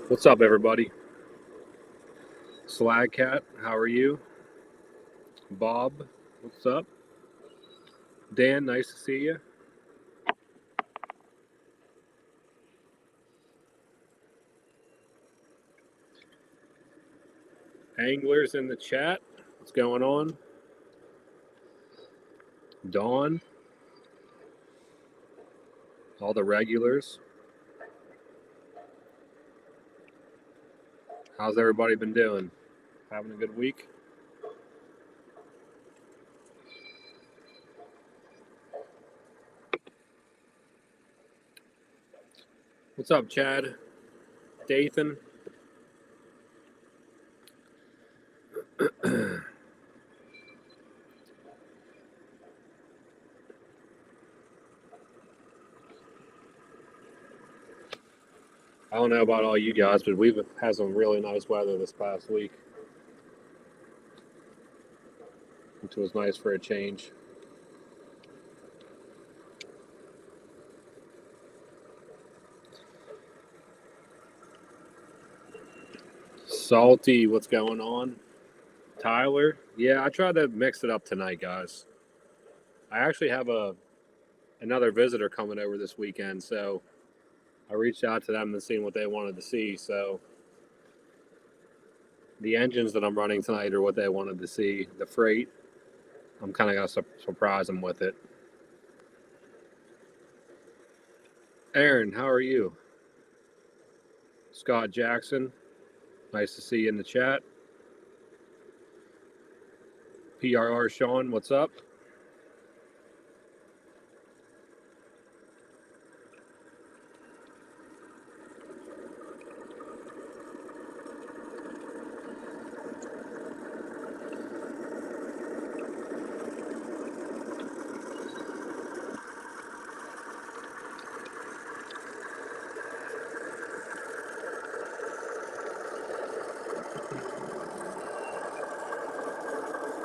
What's up, everybody? Slagcat, how are you? Bob, what's up? Dan, nice to see you. Anglers in the chat, what's going on? Dawn, all the regulars. How's everybody been doing? Having a good week? What's up, Chad? Dathan? I don't know about all you guys, but we've had some really nice weather this past week, which was nice for a change. Salty, what's going on? Tyler? Yeah, I tried to mix it up tonight, guys. I actually have another visitor coming over this weekend, so I reached out to them and seen what they wanted to see. So the engines that I'm running tonight are what they wanted to see. The freight, I'm kind of gonna surprise them with it. Aaron, how are you? Scott Jackson, nice to see you in the chat. PRR Sean, what's up?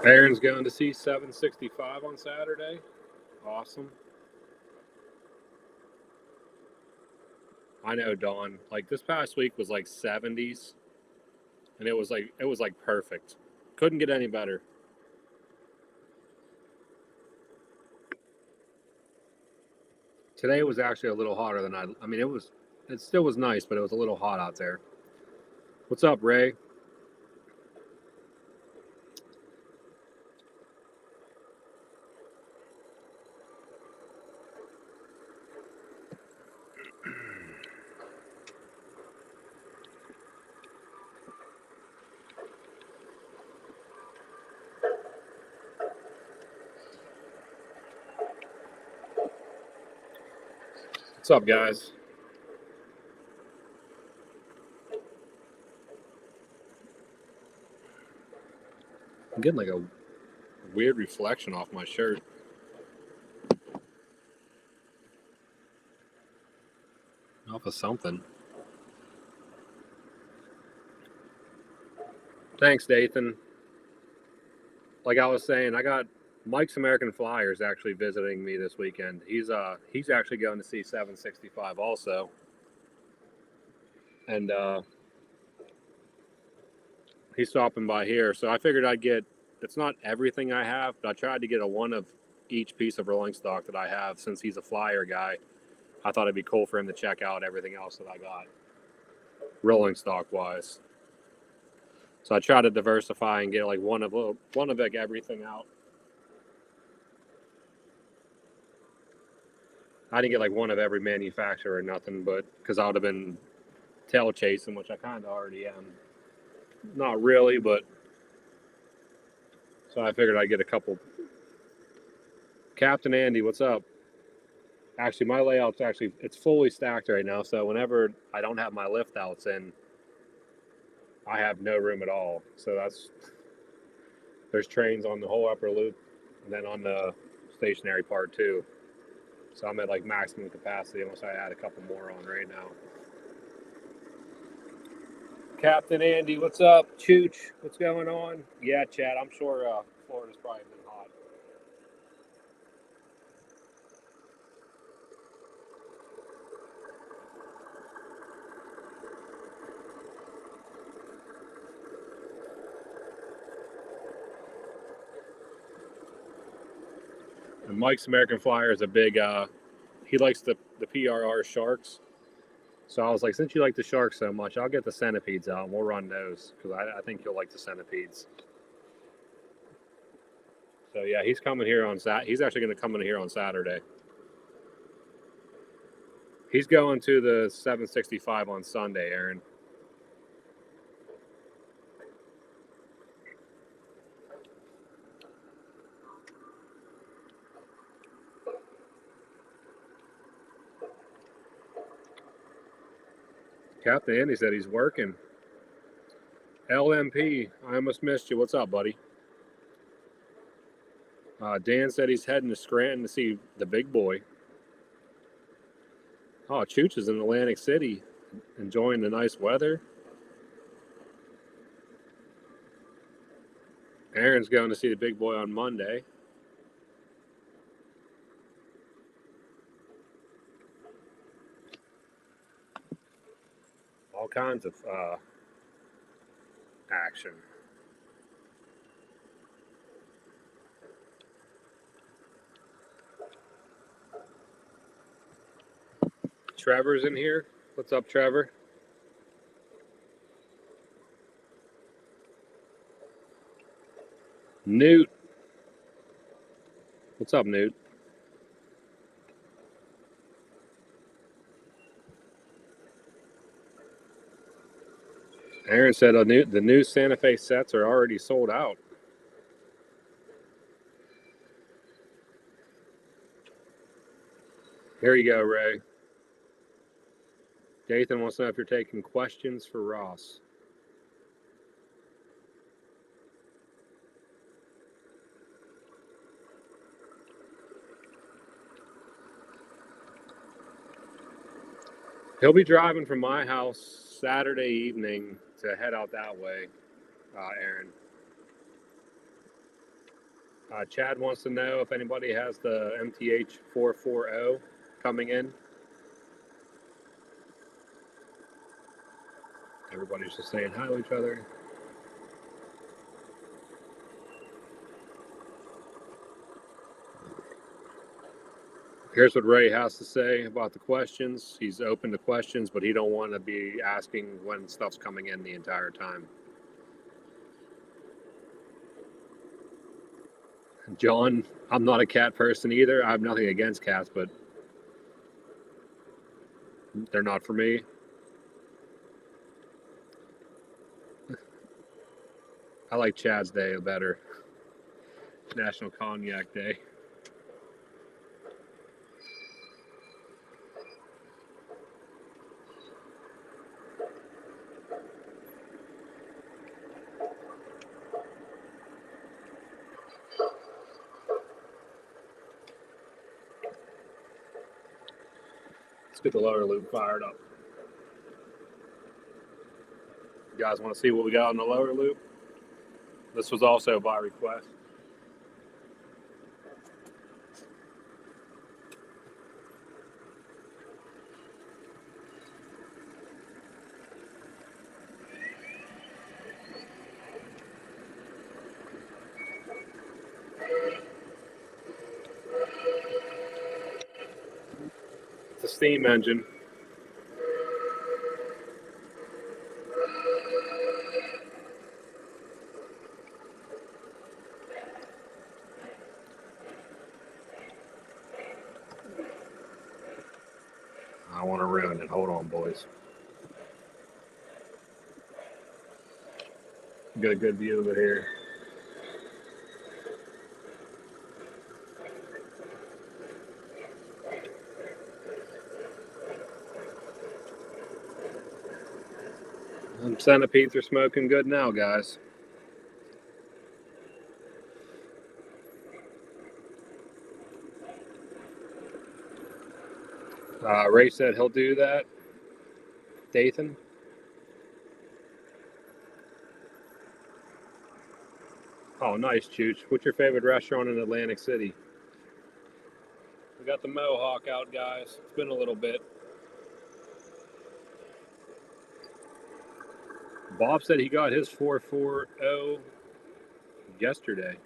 Aaron's going to see 765 on Saturday. Awesome. I know, Dawn. Like this past week was like 70s, and it was like perfect. Couldn't get any better. Today was actually a little hotter than I mean, it still was nice, but it was a little hot out there. What's up, Ray? What's up, guys? I'm getting like a weird reflection off my shirt. Off of something. Thanks, Dathan. Like I was saying, I got Mike's American Flyers actually visiting me this weekend. He's actually going to see 765 also. And he's stopping by here. So I figured I'd get, it's not everything I have, but I tried to get a one of each piece of rolling stock that I have since he's a flyer guy. I thought it'd be cool for him to check out everything else that I got, rolling stock wise. So I tried to diversify and get like one of like everything out. I didn't get like one of every manufacturer or nothing, but because I would have been tail chasing, which I kind of already am. Not really, but so I figured I'd get a couple. Captain Andy, what's up? Actually, my layout's it's fully stacked right now. So whenever I don't have my lift outs in, I have no room at all. So there's trains on the whole upper loop, and then on the stationary part too. So I'm at like maximum capacity unless I add a couple more on right now. Captain Andy, what's up? Chooch, what's going on? Yeah, Chad, I'm sure Florida's probably been hot. And Mike's American Flyer is a big, he likes the PRR sharks. So I was like, since you like the sharks so much, I'll get the centipedes out and we'll run those because I think you'll like the centipedes. So yeah, he's coming here on He's actually going to come in here on Saturday. He's going to the 765 on Sunday, Aaron. Captain Andy said he's working. LMP, I almost missed you. What's up, buddy? Dan said he's heading to Scranton to see the big boy. Oh, Chooch is in Atlantic City, enjoying the nice weather. Aaron's going to see the big boy on Monday. All kinds of action. Trevor's in here. What's up, Trevor? Newt. What's up, Newt? Aaron said the new Santa Fe sets are already sold out. Here you go, Ray. Dathan wants to know if you're taking questions for Ross. He'll be driving from my house Saturday evening to head out that way, Aaron. Chad wants to know if anybody has the MTH 440 coming in. Everybody's just saying hi to each other. Here's what Ray has to say about the questions. He's open to questions, but he don't want to be asking when stuff's coming in the entire time. John, I'm not a cat person either. I have nothing against cats, but they're not for me. I like Chad's Day better. National Cognac Day. Let's get the lower loop fired up. You guys want to see what we got on the lower loop? This was also by request. It's a steam engine. I want to ruin it. Hold on, boys. Get a good view of it here. Centipedes are smoking good now, guys. Ray said he'll do that. Dathan. Oh, nice, Chooch. What's your favorite restaurant in Atlantic City? We got the Mohawk out, guys. It's been a little bit. Bob said he got his 440 yesterday.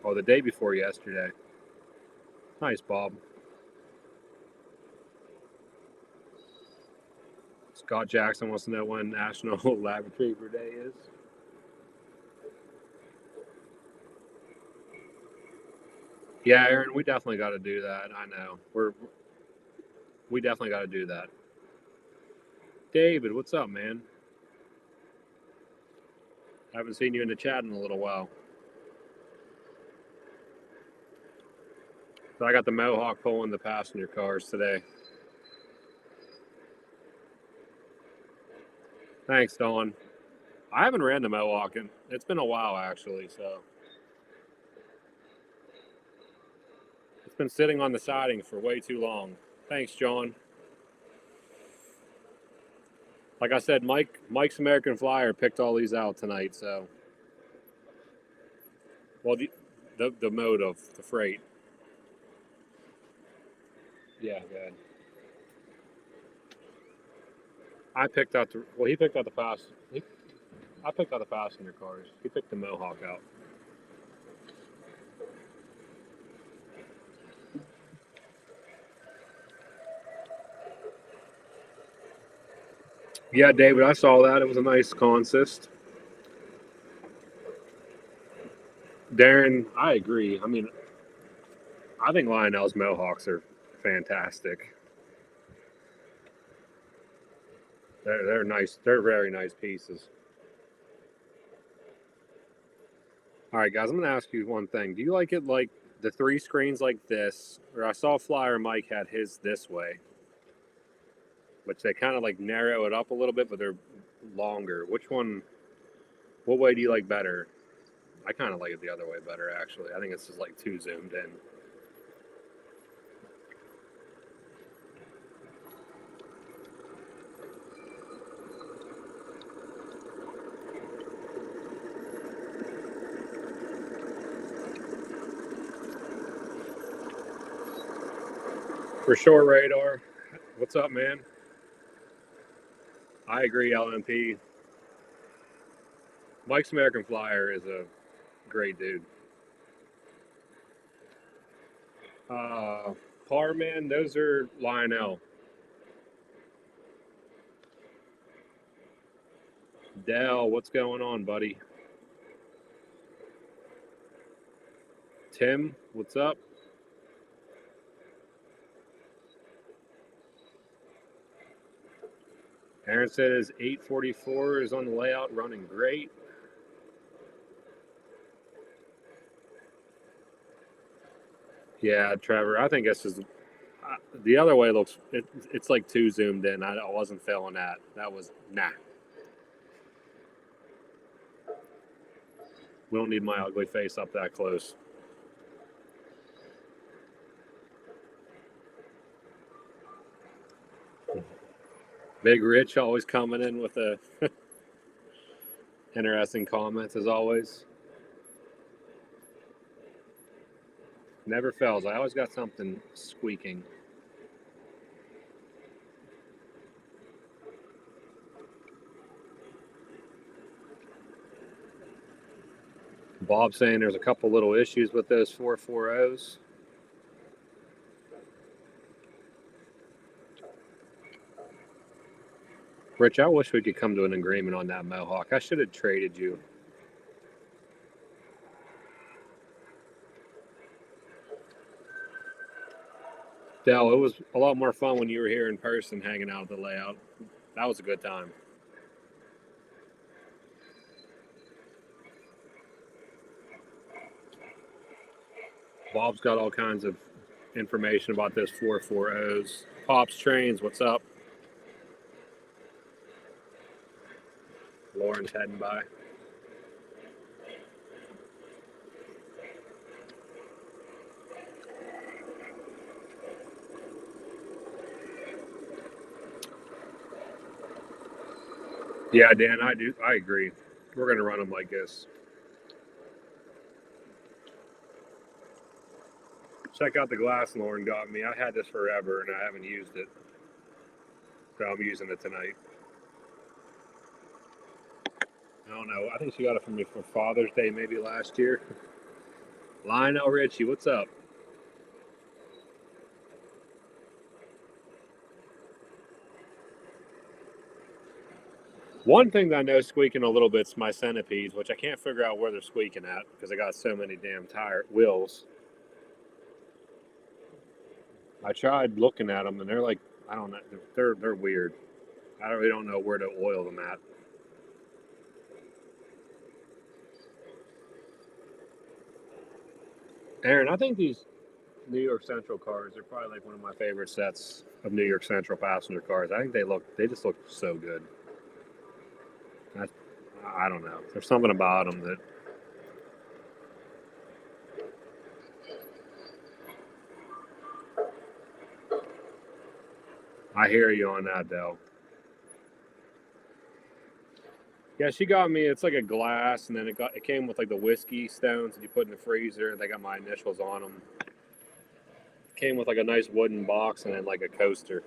Oh, the day before yesterday. Nice, Bob. Scott Jackson wants to know when National Lab Retriever Day is. Yeah, Aaron, we definitely got to do that. I know. We definitely got to do that. David, what's up, man? Haven't seen you in the chat in a little while. So I got the Mohawk pulling the passenger cars today. Thanks, Dawn. I haven't ran the Mohawk, and it's been a while, actually, so. It's been sitting on the siding for way too long. Thanks, John. Like I said, Mike's American Flyer picked all these out tonight, so. Well, the mode of the freight. Yeah, good. I picked out the. Well, he picked out the pass. I picked out the passenger cars. He picked the Mohawk out. Yeah, David, I saw that. It was a nice consist. Darren, I agree. I mean, I think Lionel's Mohawks are fantastic. They're nice. They're very nice pieces. All right, guys, I'm going to ask you one thing. Do you like it like the 3 screens like this, or I saw Flyer Mike had his this way, which they kind of like narrow it up a little bit, but they're longer. Which one? What way do you like better? I kind of like it the other way better, actually. I think it's just like too zoomed in. For sure, Radar. What's up, man? I agree, LMP. Mike's American Flyer is a great dude. Parman, those are Lionel. Dell, what's going on, buddy? Tim, what's up? Aaron says 844 is on the layout, running great. Yeah, Trevor, I think this is the other way. Looks it's like too zoomed in. I wasn't feeling that. That was nah. We don't need my ugly face up that close. Big Rich always coming in with a interesting comments as always. Never fails. I always got something squeaking. Bob saying there's a couple little issues with those 440s. Rich, I wish we could come to an agreement on that Mohawk. I should have traded you. Dell, it was a lot more fun when you were here in person hanging out at the layout. That was a good time. Bob's got all kinds of information about those 440s. Pops Trains, what's up? Lauren's heading by. Yeah, Dan, I agree. We're going to run them like this. Check out the glass Lauren got me. I had this forever and I haven't used it. So I'm using it tonight. I don't know. I think she got it from me for Father's Day maybe last year. Lionel Richie, what's up? One thing that I know squeaking a little bit is my centipedes, which I can't figure out where they're squeaking at because I got so many damn tire wheels. I tried looking at them and they're like, I don't know, they're weird. I really don't know where to oil them at. Aaron, I think these New York Central cars are probably like one of my favorite sets of New York Central passenger cars. I think they just look so good. I don't know. There's something about them that I hear you on that, though. Yeah, she got me. It's like a glass, and then it came with like the whiskey stones that you put in the freezer. They got my initials on them. Came with like a nice wooden box and then like a coaster.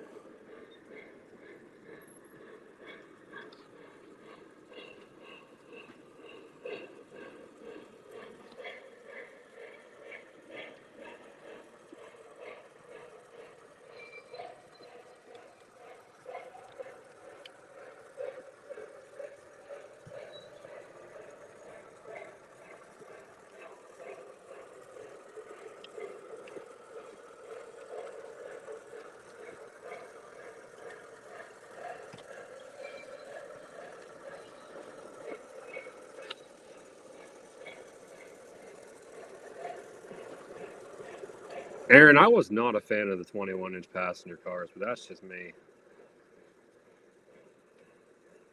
Aaron, I was not a fan of the 21-inch passenger cars, but that's just me.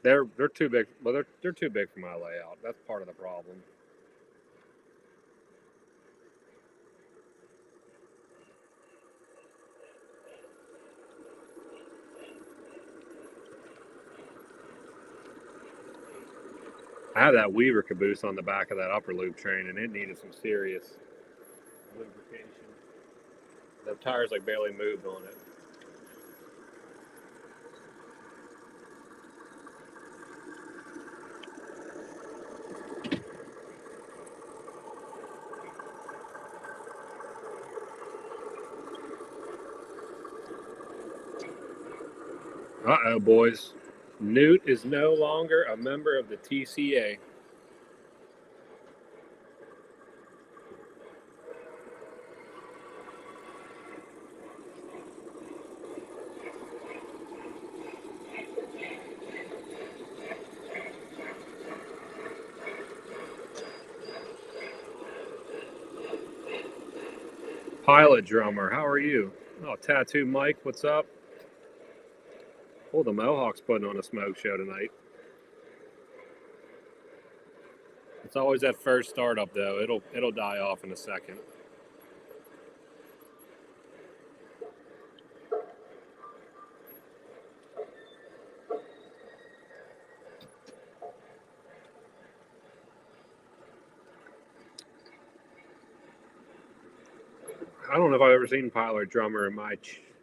They're too big. Well, they're too big for my layout. That's part of the problem. I had that Weaver caboose on the back of that upper loop train, and it needed some serious lubrication. The tires like barely moved on it. Uh-oh, boys. Newt is no longer a member of the TCA. Pilot drummer, how are you? Oh, Tattoo Mike, what's up? Oh, the Mohawk's putting on a smoke show tonight. It's always that first startup, though. It'll die off in a second. I don't know if I've ever seen Pilot drummer in my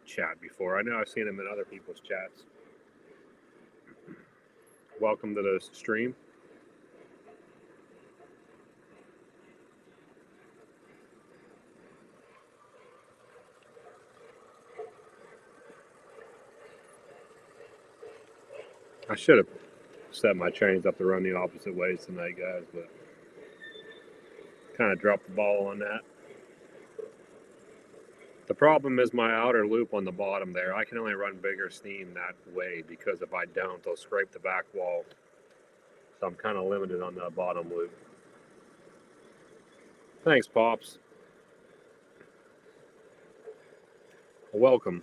chat before. I know I've seen him in other people's chats. Welcome to the stream. I should have set my trains up to run the opposite ways tonight, guys, but kind of dropped the ball on that. The problem is my outer loop on the bottom there. I can only run bigger steam that way because if I don't, they'll scrape the back wall. So I'm kind of limited on that bottom loop. Thanks, Pops. Welcome.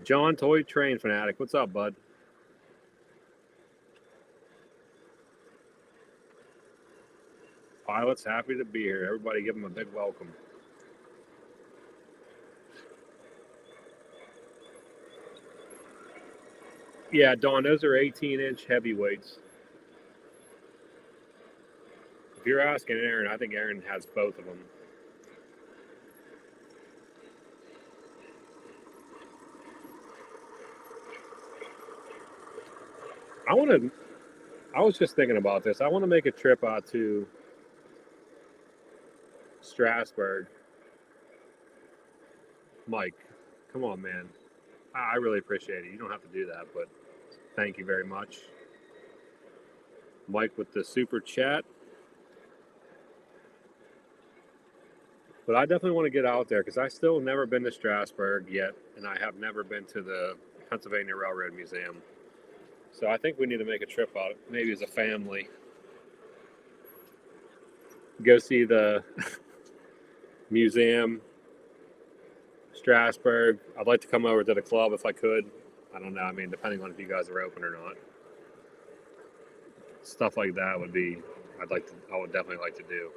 John Toy Train Fanatic. What's up, bud? Pilot's happy to be here. Everybody give him a big welcome. Yeah, Don, those are 18-inch heavyweights. If you're asking Aaron, I think Aaron has both of them. I was just thinking about this. I want to make a trip out to Strasbourg. Mike, come on, man. I really appreciate it. You don't have to do that, but Thank you very much. Mike with the super chat. But I definitely want to get out there because I still never been to Strasburg yet, and I have never been to the Pennsylvania Railroad Museum. So I think we need to make a trip out, maybe as a family. Go see the museum, Strasburg. I'd like to come over to the club if I could. I don't know. I mean, depending on if you guys are open or not. Stuff like that would be, I would definitely like to do.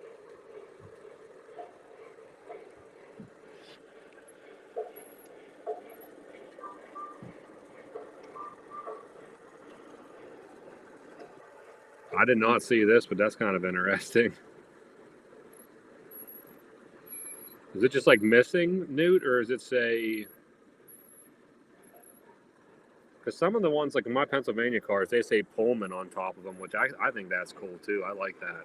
I did not see this, but that's kind of interesting. Is it just like missing Newt, or does it say? Because some of the ones, like in my Pennsylvania cars, they say Pullman on top of them, which I think that's cool too. I like that.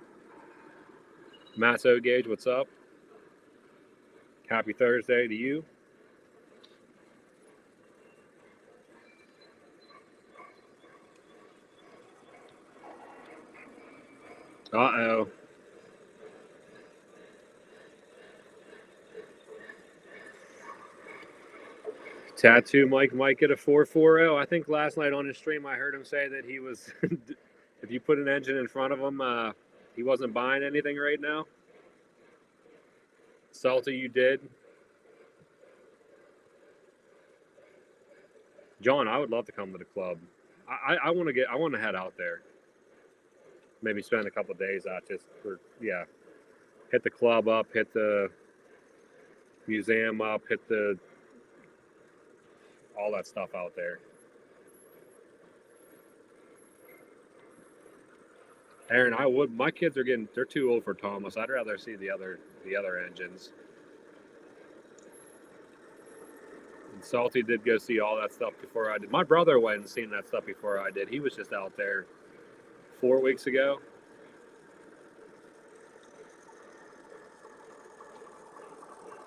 Matt O'Gage, what's up? Happy Thursday to you. Uh-oh. Tattoo Mike might get a 440. I think last night on his stream I heard him say that he was, if you put an engine in front of him, he wasn't buying anything right now. Salty, you did. John, I would love to come to the club. I want to head out there. Maybe spend a couple of days out hit the club up, hit the museum up, hit all that stuff out there. Aaron, my kids they're too old for Thomas. I'd rather see the other engines. And Salty did go see all that stuff before I did. My brother went and seen that stuff before I did. He was just out there 4 weeks ago.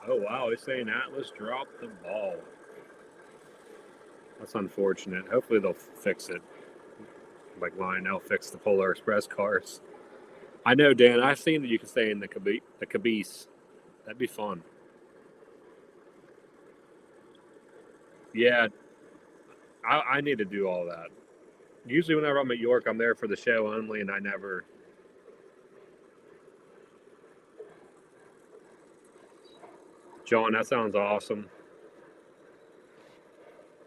Oh wow, he's saying Atlas dropped the ball. That's unfortunate. Hopefully they'll fix it. Like Lionel fixed the Polar Express cars. I know, Dan. I've seen that you can stay in the caboose. That'd be fun. Yeah, I need to do all that. Usually, whenever I'm at York, I'm there for the show only, and I never. John, that sounds awesome.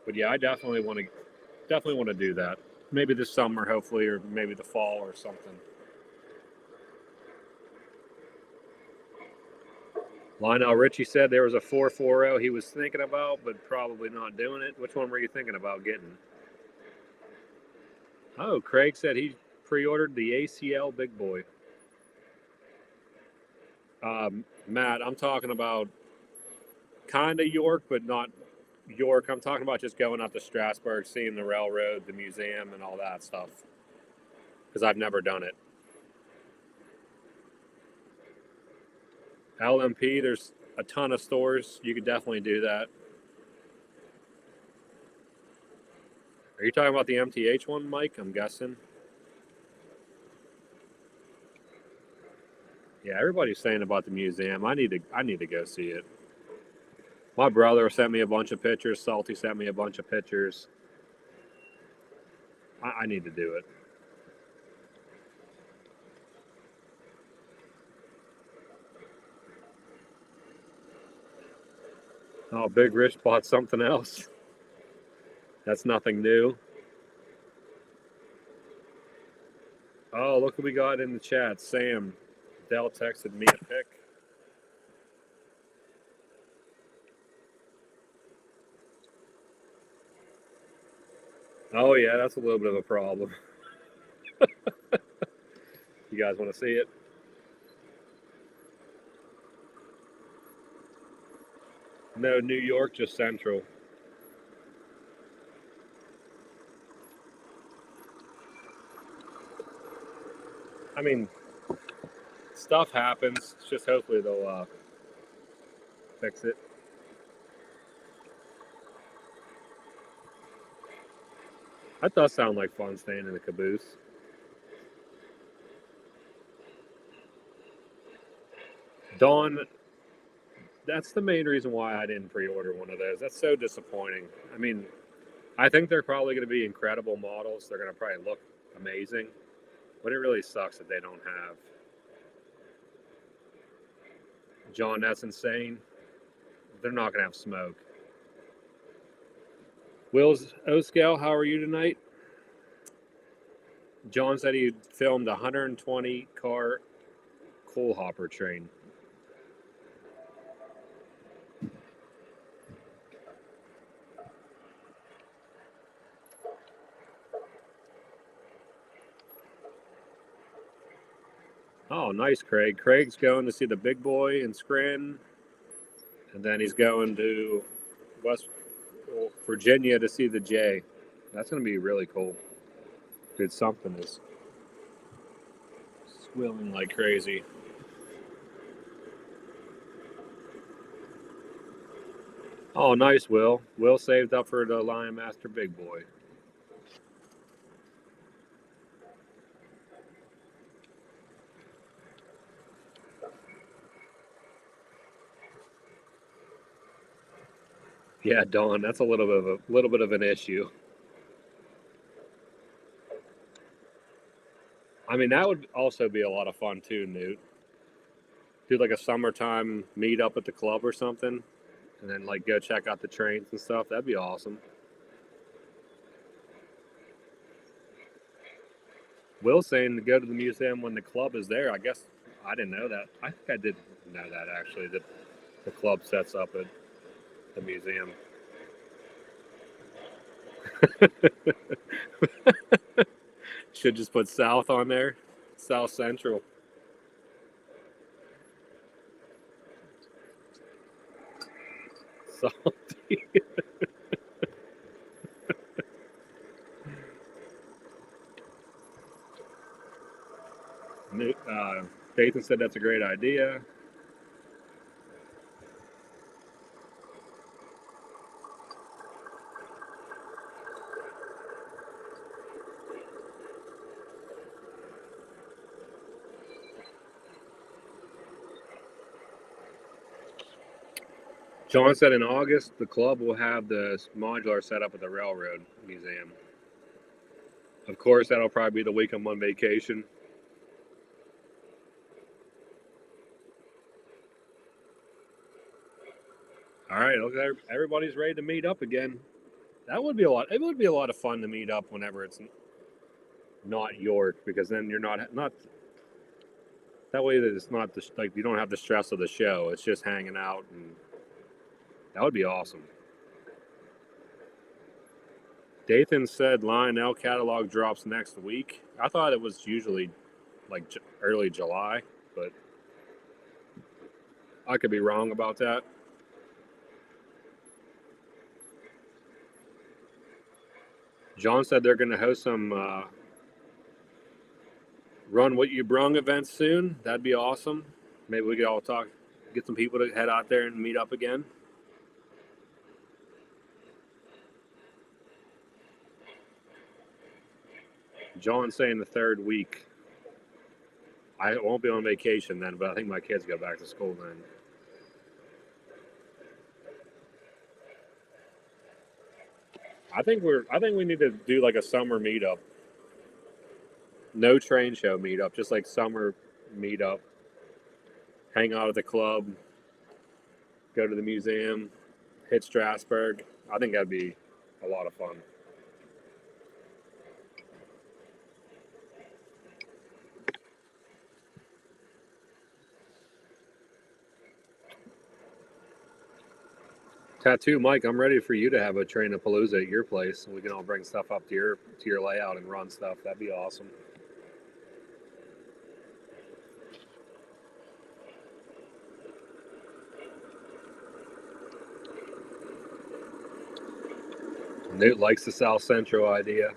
But yeah, I definitely want to do that. Maybe this summer, hopefully, or maybe the fall or something. Lionel Richie said there was a 440 he was thinking about, but probably not doing it. Which one were you thinking about getting? Oh, Craig said he pre-ordered the ACL Big Boy. Matt, I'm talking about kind of York, but not York. I'm talking about just going up to Strasburg, seeing the railroad, the museum, and all that stuff. Because I've never done it. LMP, there's a ton of stores. You could definitely do that. Are you talking about the MTH one, Mike? I'm guessing. Yeah, everybody's saying about the museum. I need to go see it. My brother sent me a bunch of pictures. Salty sent me a bunch of pictures. I need to do it. Oh, Big Rich bought something else. That's nothing new. Oh, look what we got in the chat. Sam, Dell texted me a pic. Oh, yeah, that's a little bit of a problem. You guys want to see it? No, New York, just Central. I mean, stuff happens. It's just hopefully they'll fix it. That does sound like fun staying in the caboose. Dawn, that's the main reason why I didn't pre-order one of those. That's so disappointing. I mean, I think they're probably going to be incredible models. They're going to probably look amazing, but it really sucks that they don't have. John, that's insane. They're not going to have smoke. Will's O-Scale, how are you tonight? John said he filmed a 120 car coal hopper train. Oh, nice, Craig. Craig's going to see the big boy in Scranton, and then he's going to West Virginia to see the J. That's going to be really cool. Dude, something is squilling like crazy. Oh, nice, Will. Will saved up for the Lion Master Big Boy. Yeah, Dawn, that's a little bit of an issue. I mean, that would also be a lot of fun too, Newt. Do like a summertime meet up at the club or something, and then like go check out the trains and stuff. That'd be awesome. Will saying to go to the museum when the club is there. I guess I didn't know that. I think I did know that actually. That the club sets up at the museum. Should just put South on there. South Central. Salty. Dathan said that's a great idea. John said in August the club will have the modular set up at the Railroad Museum. Of course, that'll probably be the week I'm on vacation. All right, okay, everybody's ready to meet up again. That would be a lot. It would be a lot of fun to meet up whenever it's not York, because then you're not that way. That it's not like you don't have the stress of the show. It's just hanging out, and that would be awesome. Dathan said Lionel catalog drops next week. I thought it was usually like early July, but I could be wrong about that. John said they're going to host some Run What You Brung events soon. That'd be awesome. Maybe we could all talk, get some people to head out there and meet up again. John saying the third week. I won't be on vacation then, but I think my kids go back to school then. I think we need to do like a summer meetup. No train show meetup, just like summer meetup. Hang out at the club, go to the museum, hit Strasburg. I think that'd be a lot of fun. Tattoo Mike, I'm ready for you to have a train of Palooza at your place, and we can all bring stuff up to your layout and run stuff. That'd be awesome. Newt likes the South Central idea.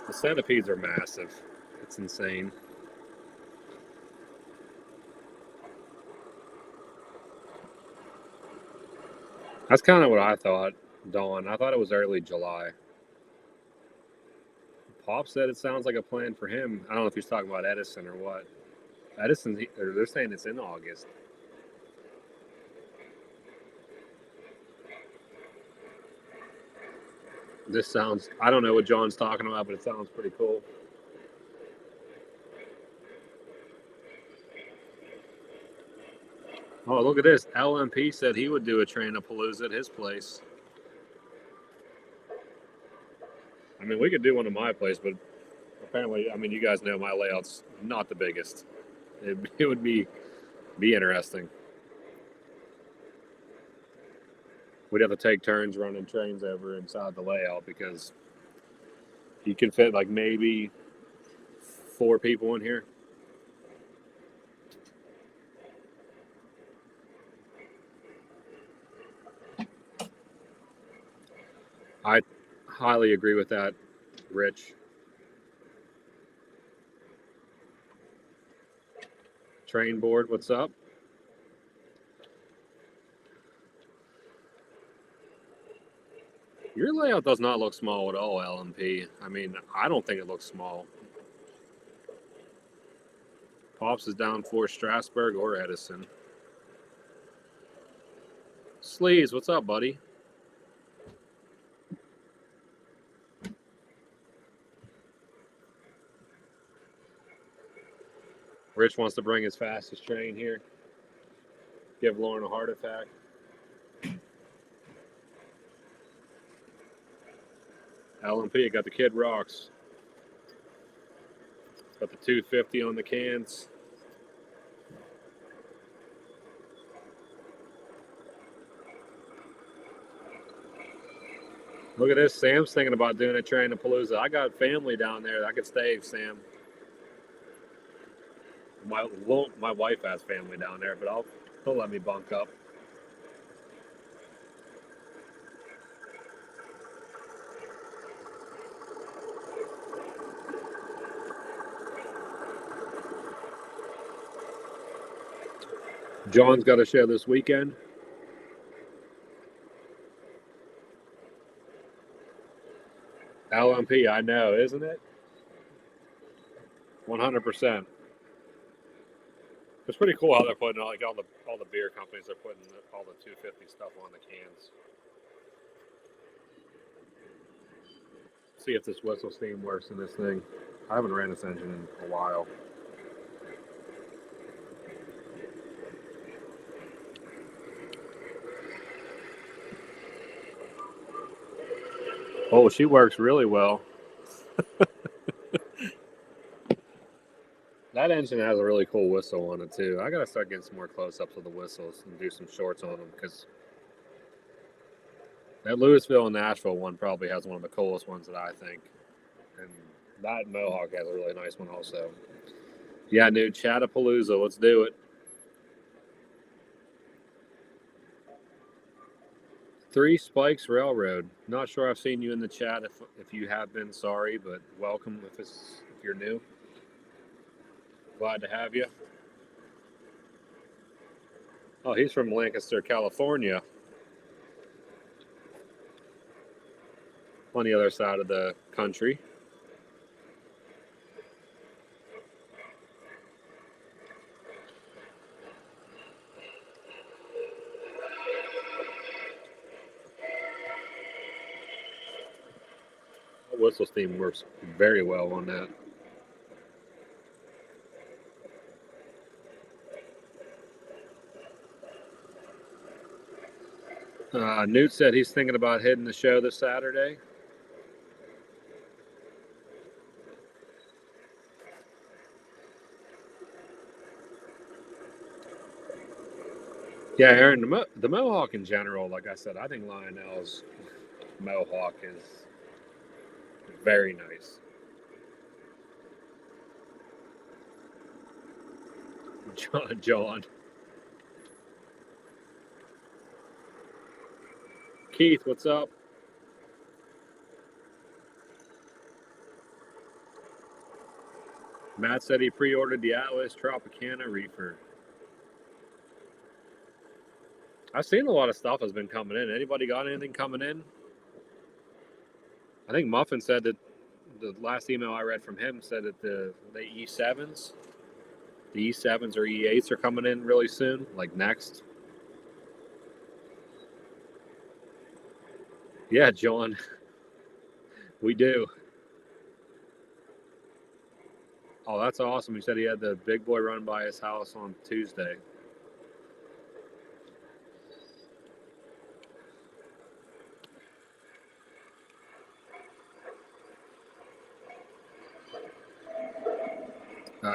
The centipedes are massive. It's insane. That's kind of what I thought, Dawn. I thought it was early July. Pop said it sounds like a plan for him. I don't know if he's talking about Edison or what. Edison, they're saying it's in August. This sounds, I don't know what John's talking about, but it sounds pretty cool. Oh, look at this. LMP said he would do a Train-a-Palooza at his place. I mean, we could do one at my place, but apparently, I mean, you guys know my layout's not the biggest. It would be interesting. We'd have to take turns running trains over inside the layout because you can fit like maybe 4 people in here. I highly agree with that, Rich. Train board, what's up? Your layout does not look small at all, LMP. I mean, I don't think it looks small. Pops is down for Strasburg or Edison. Sleaze, what's up, buddy? Rich wants to bring his fastest train here. Give Lauren a heart attack. LMP got the Kid Rocks. Got the 250 on the cans. Look at this. Sam's thinking about doing a Train-a-Palooza. I got family down there. I could stay, Sam. My wife has family down there, but he'll let me bunk up. John's got a show this weekend. LMP, I know, isn't it? 100%. It's pretty cool how they're putting all the beer companies are putting all the 250 stuff on the cans. See if this whistle steam works in this thing. I haven't ran this engine in a while. Oh, she works really well. That engine has a really cool whistle on it too. I gotta start getting some more close-ups of the whistles and do some shorts on them because that Louisville and Nashville one probably has one of the coolest ones that I think, and that Mohawk has a really nice one also. Yeah, dude, Chattapalooza, let's do it. 3 Spikes Railroad. Not sure I've seen you in the chat. If you have been, sorry, but welcome if you're new. Glad to have you. Oh, he's from Lancaster, California. On the other side of the country. The whistle steam works very well on that. Newt said he's thinking about hitting the show this Saturday. Yeah, Aaron, the Mohawk in general, like I said, I think Lionel's Mohawk is very nice. John. Keith, what's up? Matt said he pre-ordered the Atlas Tropicana reefer. I've seen a lot of stuff has been coming in. Anybody got anything coming in? I think Muffin said that the last email I read from him said that the E7s, the E7s or E8s are coming in really soon, like next. Yeah, John, we do. Oh, that's awesome. He said he had the big boy run by his house on Tuesday.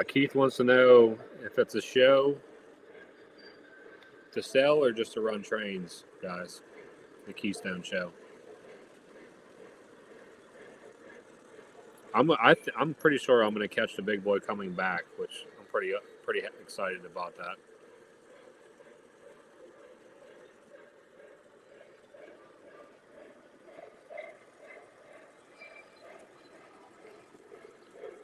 Keith wants to know if it's a show to sell or just to run trains, guys. The Keystone Show. I'm pretty sure I'm going to catch the big boy coming back, which I'm pretty excited about that.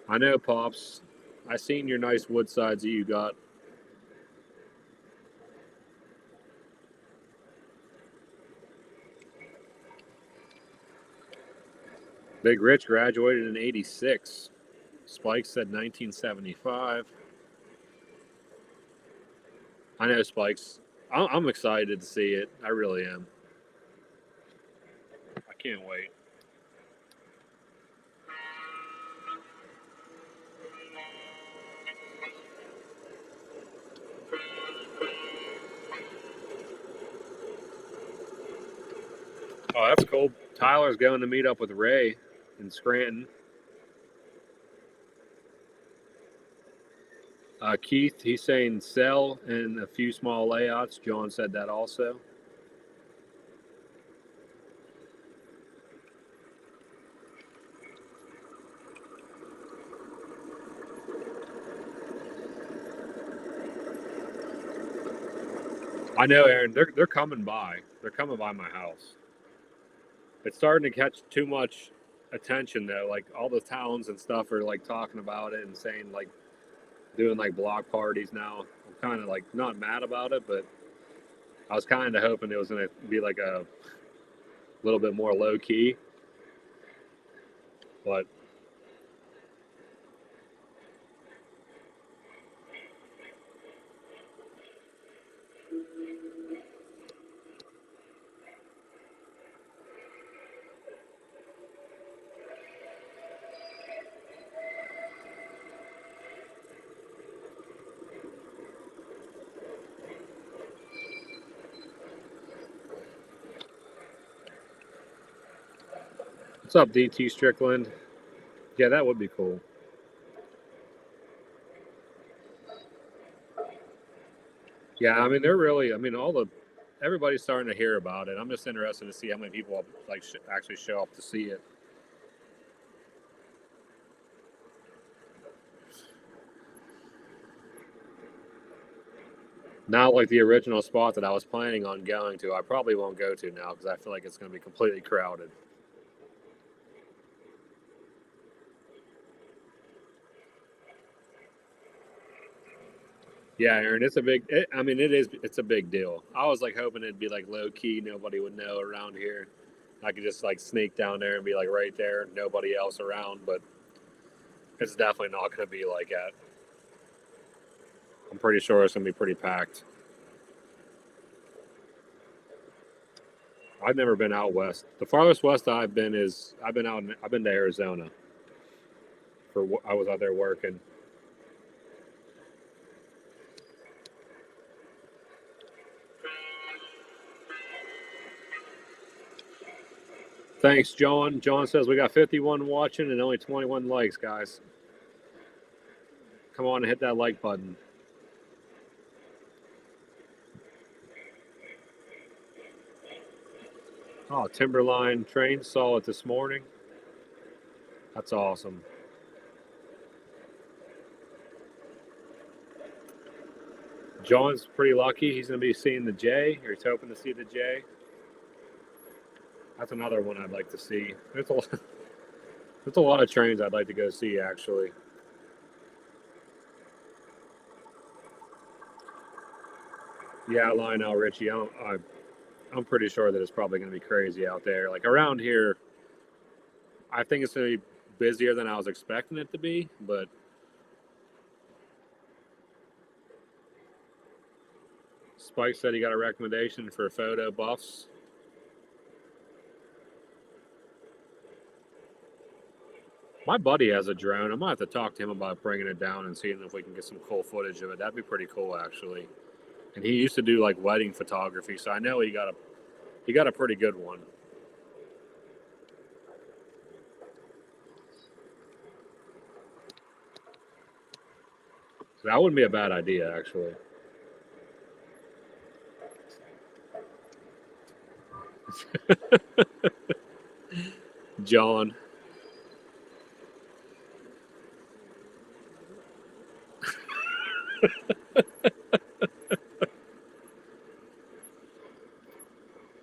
I know, Pops. I seen your nice wood sides that you got. Big Rich graduated in '86. Spike said 1975. I know, Spikes. I'm excited to see it. I really am. I can't wait. Oh, that's cool. Tyler's going to meet up with Ray in Scranton. Keith, he's saying sell and a few small layouts. John said that also. I know, Aaron. They're coming by. They're coming by my house. It's starting to catch too much attention though. Like all the towns and stuff are like talking about it and saying like doing like block parties now. I'm kind of like not mad about it, but I was kind of hoping it was going to be like a little bit more low key. But what's up, DT Strickland? Yeah, that would be cool. Yeah, I mean, they're really, I mean, everybody's starting to hear about it. I'm just interested to see how many people like actually show up to see it. Not like the original spot that I was planning on going to. I probably won't go to now because I feel like it's going to be completely crowded. Yeah, Aaron, it's a big. I mean, it is. It's a big deal. I was like hoping it'd be like low key, nobody would know around here. I could just like sneak down there and be like right there, nobody else around. But it's definitely not going to be like that. I'm pretty sure it's going to be pretty packed. I've never been out west. The farthest west I've been is I've been to Arizona. I was out there working. Thanks, John. John says we got 51 watching and only 21 likes, guys. Come on and hit that like button. Oh, Timberline train, saw it this morning. That's awesome. John's pretty lucky. He's going to be seeing the J, or he's hoping to see the J. That's another one I'd like to see. There's a lot of trains I'd like to go see, actually. Yeah, Lionel Richie. I'm pretty sure that it's probably going to be crazy out there. Like around here, I think it's going to be busier than I was expecting it to be. But Spike said he got a recommendation for photo buffs. My buddy has a drone. I might have to talk to him about bringing it down and seeing if we can get some cool footage of it. That'd be pretty cool, actually. And he used to do like wedding photography, so I know he got a pretty good one. So that wouldn't be a bad idea, actually. John.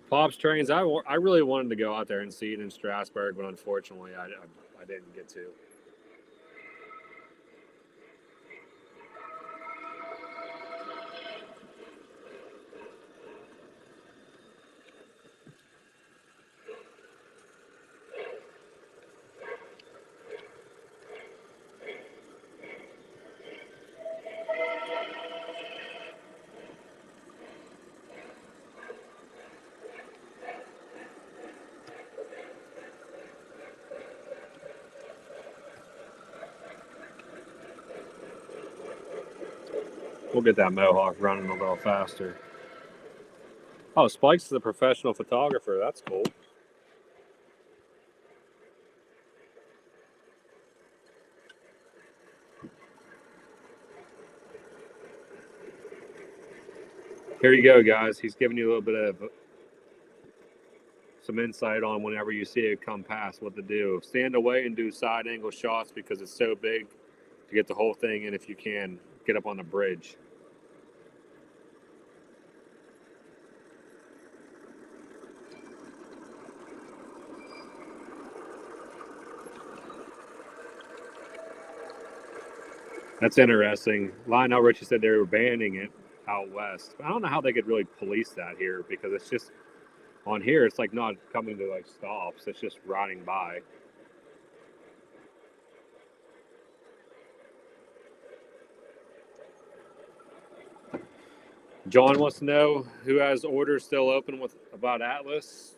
Pops trains. I really wanted to go out there and see it in Strasburg, but unfortunately, I didn't get to. We'll get that Mohawk running a little faster. Oh, Spikes is a professional photographer. That's cool. Here you go, guys. He's giving you a little bit of some insight on whenever you see it come past, what to do. Stand away and do side angle shots because it's so big to get the whole thing in. If you can, get up on the bridge. That's interesting. Lionel Richie said they were banning it out west. I don't know how they could really police that here because it's just on here. It's like not coming to like stops. It's just riding by. John wants to know who has orders still open with about Atlas.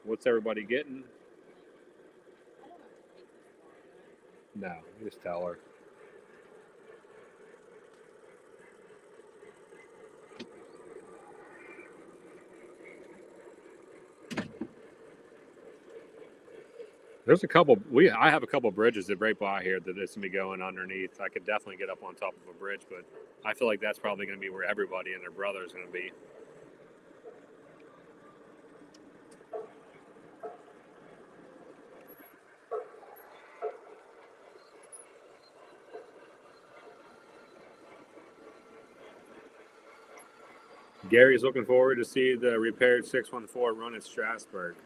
What's everybody getting? No, just tell her. There's a couple. I have a couple bridges that right by here that it's gonna be going underneath. I could definitely get up on top of a bridge, but I feel like that's probably gonna be where everybody and their brother is gonna be. Gary's looking forward to see the repaired 614 run at Strasburg.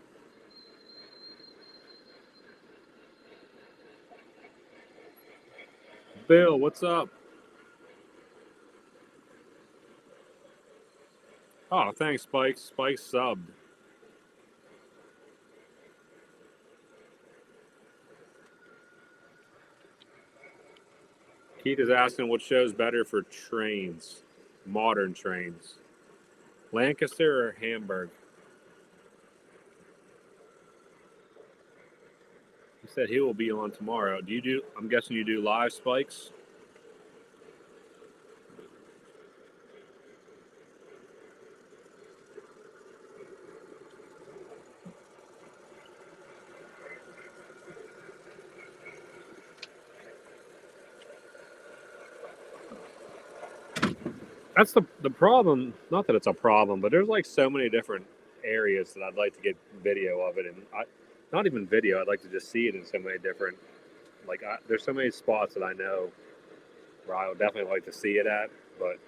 Bill, what's up? Oh, thanks, Spike. Spike subbed. Keith is asking what show's better for trains, modern trains, Lancaster or Hamburg. He said he will be on tomorrow. Do you do? I'm guessing you do live Spikes. That's the problem. Not that it's a problem, but there's like so many different areas that I'd like to get video of it, and not even video. I'd like to just see it in so many different. There's so many spots that I know where I would definitely like to see it at, but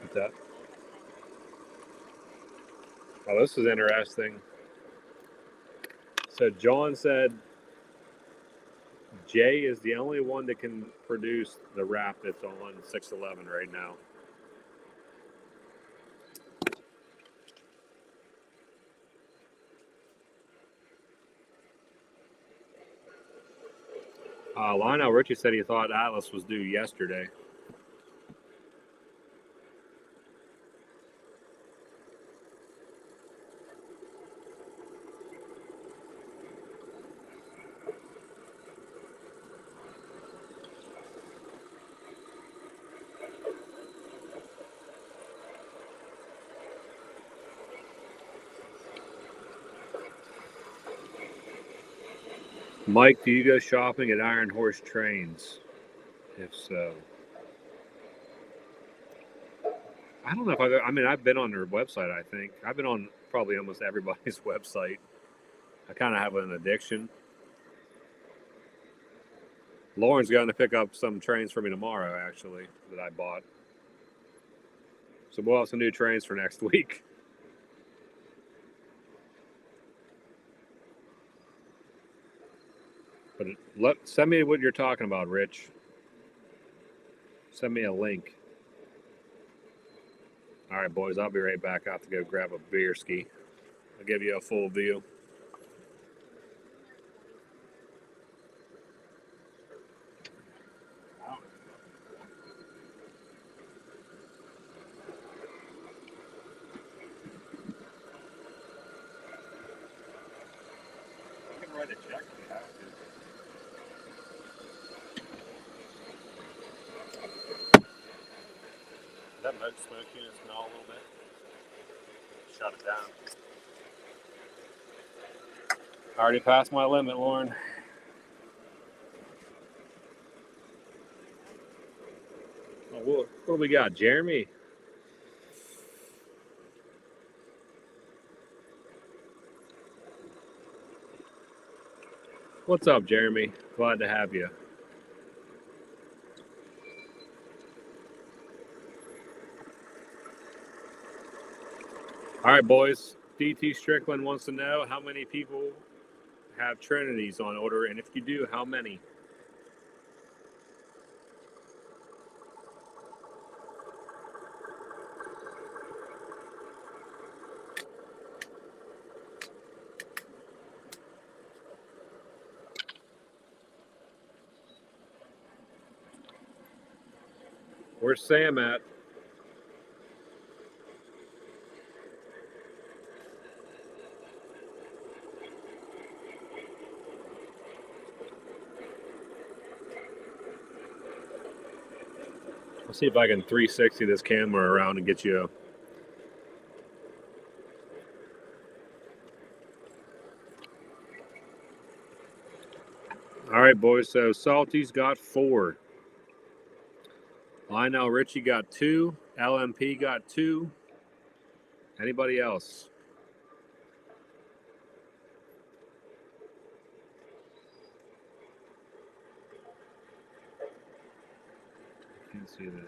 what's that? Oh, this is interesting. So John said Jay is the only one that can produce the wrap that's on 611 right now. Lionel Richie said he thought Atlas was due yesterday. Mike, do you go shopping at Iron Horse Trains? If so, I don't know if I've been on their website. I think I've been on probably almost everybody's website. I kind of have an addiction. Lauren's going to pick up some trains for me tomorrow, actually, that I bought. So we'll have some new trains for next week. But send me what you're talking about, Rich. Send me a link. All right, boys, I'll be right back. I have to go grab a beer ski. I'll give you a full view. I can write a check if you have to. Is that smoke unit smell a little bit? Shut it down. I already passed my limit, Lauren. Oh, what do we got? Jeremy? What's up, Jeremy? Glad to have you. All right, boys. DT Strickland wants to know how many people have Trinities on order, and if you do, how many? Where's Sam at? Let's see if I can 360 this camera around and get you. All right, boys. So Salty's got 4. Lionel Richie got 2. LMP got 2. Anybody else? I can't see that.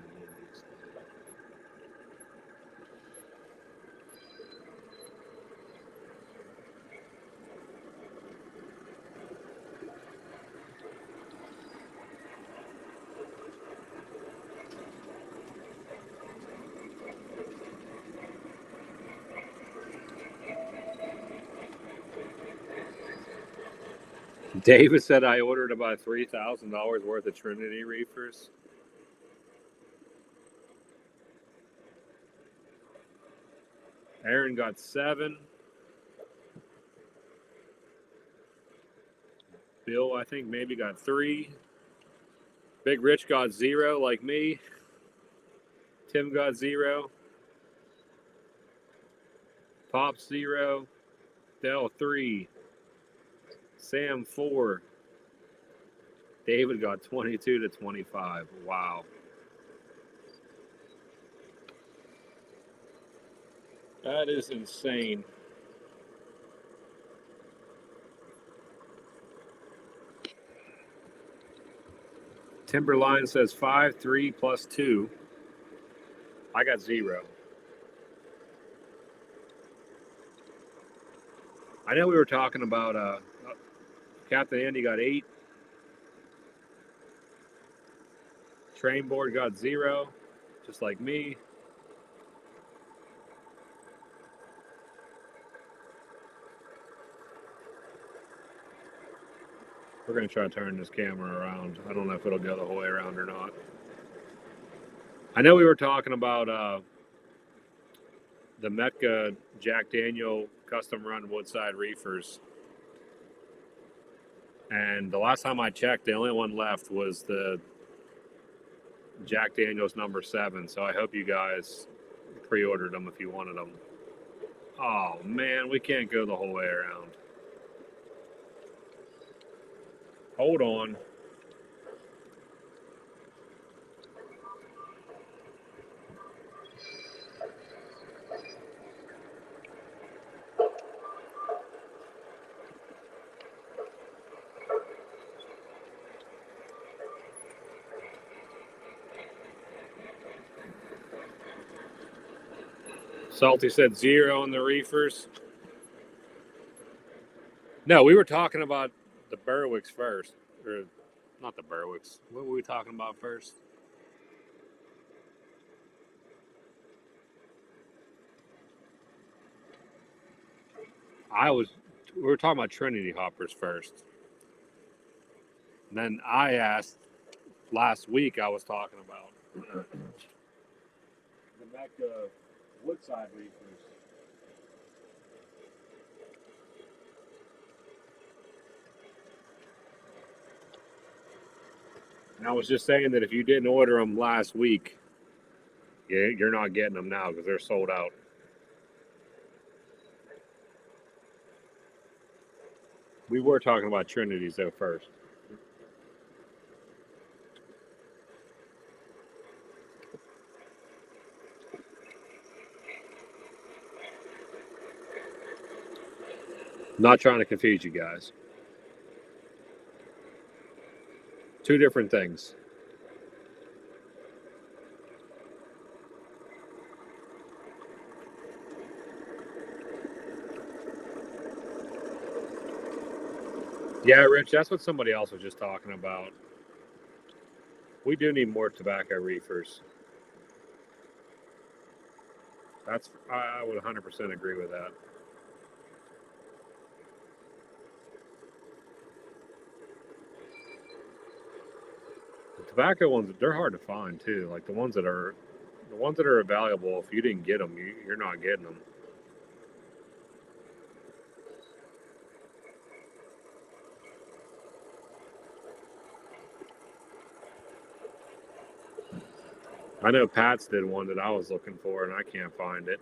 David said I ordered about $3,000 worth of Trinity reefers. Aaron got 7. Bill, I think, maybe got 3. Big Rich got 0, like me. Tim got 0. Pop 0. Dell 3. Sam 4. David got 22 to 25. Wow. That is insane. Timberline says 5, 3 plus 2. I got 0. I know we were talking about Captain Andy got 8. Train board got 0, just like me. We're going to try to turn this camera around. I don't know if it'll go the whole way around or not. I know we were talking about the Metka Jack Daniel custom run Woodside reefers. And the last time I checked, the only one left was the Jack Daniels number 7. So I hope you guys pre-ordered them if you wanted them. Oh, man, we can't go the whole way around. Hold on. Salty said 0 on the reefers. No, we were talking about the Berwicks first. Or not the Berwicks. What were we talking about first? We were talking about Trinity hoppers first. And then I asked last week, I was talking about the Metka Woodside reefers. And I was just saying that if you didn't order them last week, you're not getting them now because they're sold out. We were talking about Trinities though first. Not trying to confuse you guys. 2 different things. Yeah, Rich, that's what somebody else was just talking about. We do need more tobacco reefers. I would 100% agree with that. The tobacco ones, they're hard to find too. Like the ones that are valuable. If you didn't get them, you're not getting them. I know Pat's did one that I was looking for, and I can't find it.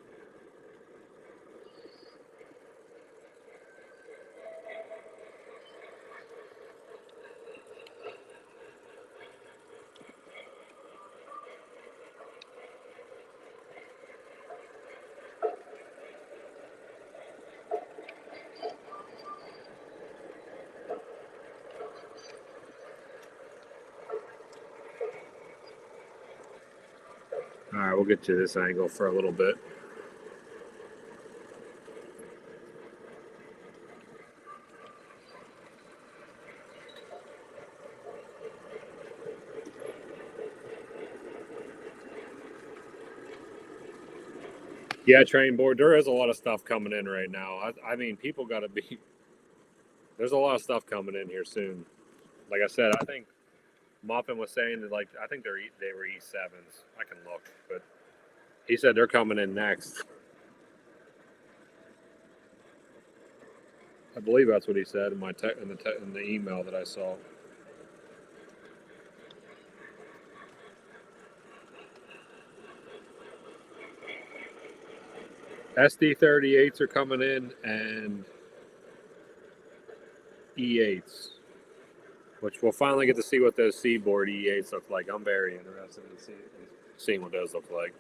All right, we'll get to this angle for a little bit. Yeah, train board. There is a lot of stuff coming in right now. I mean, people got to be. There's a lot of stuff coming in here soon. Like I said, I think Muffin was saying that I think they were E7s. I can look, but he said they're coming in next. I believe that's what he said in in the email that I saw. SD38s are coming in and E8s, which we'll finally get to see what those Seaboard E8s look like. I'm very interested in seeing what those look like.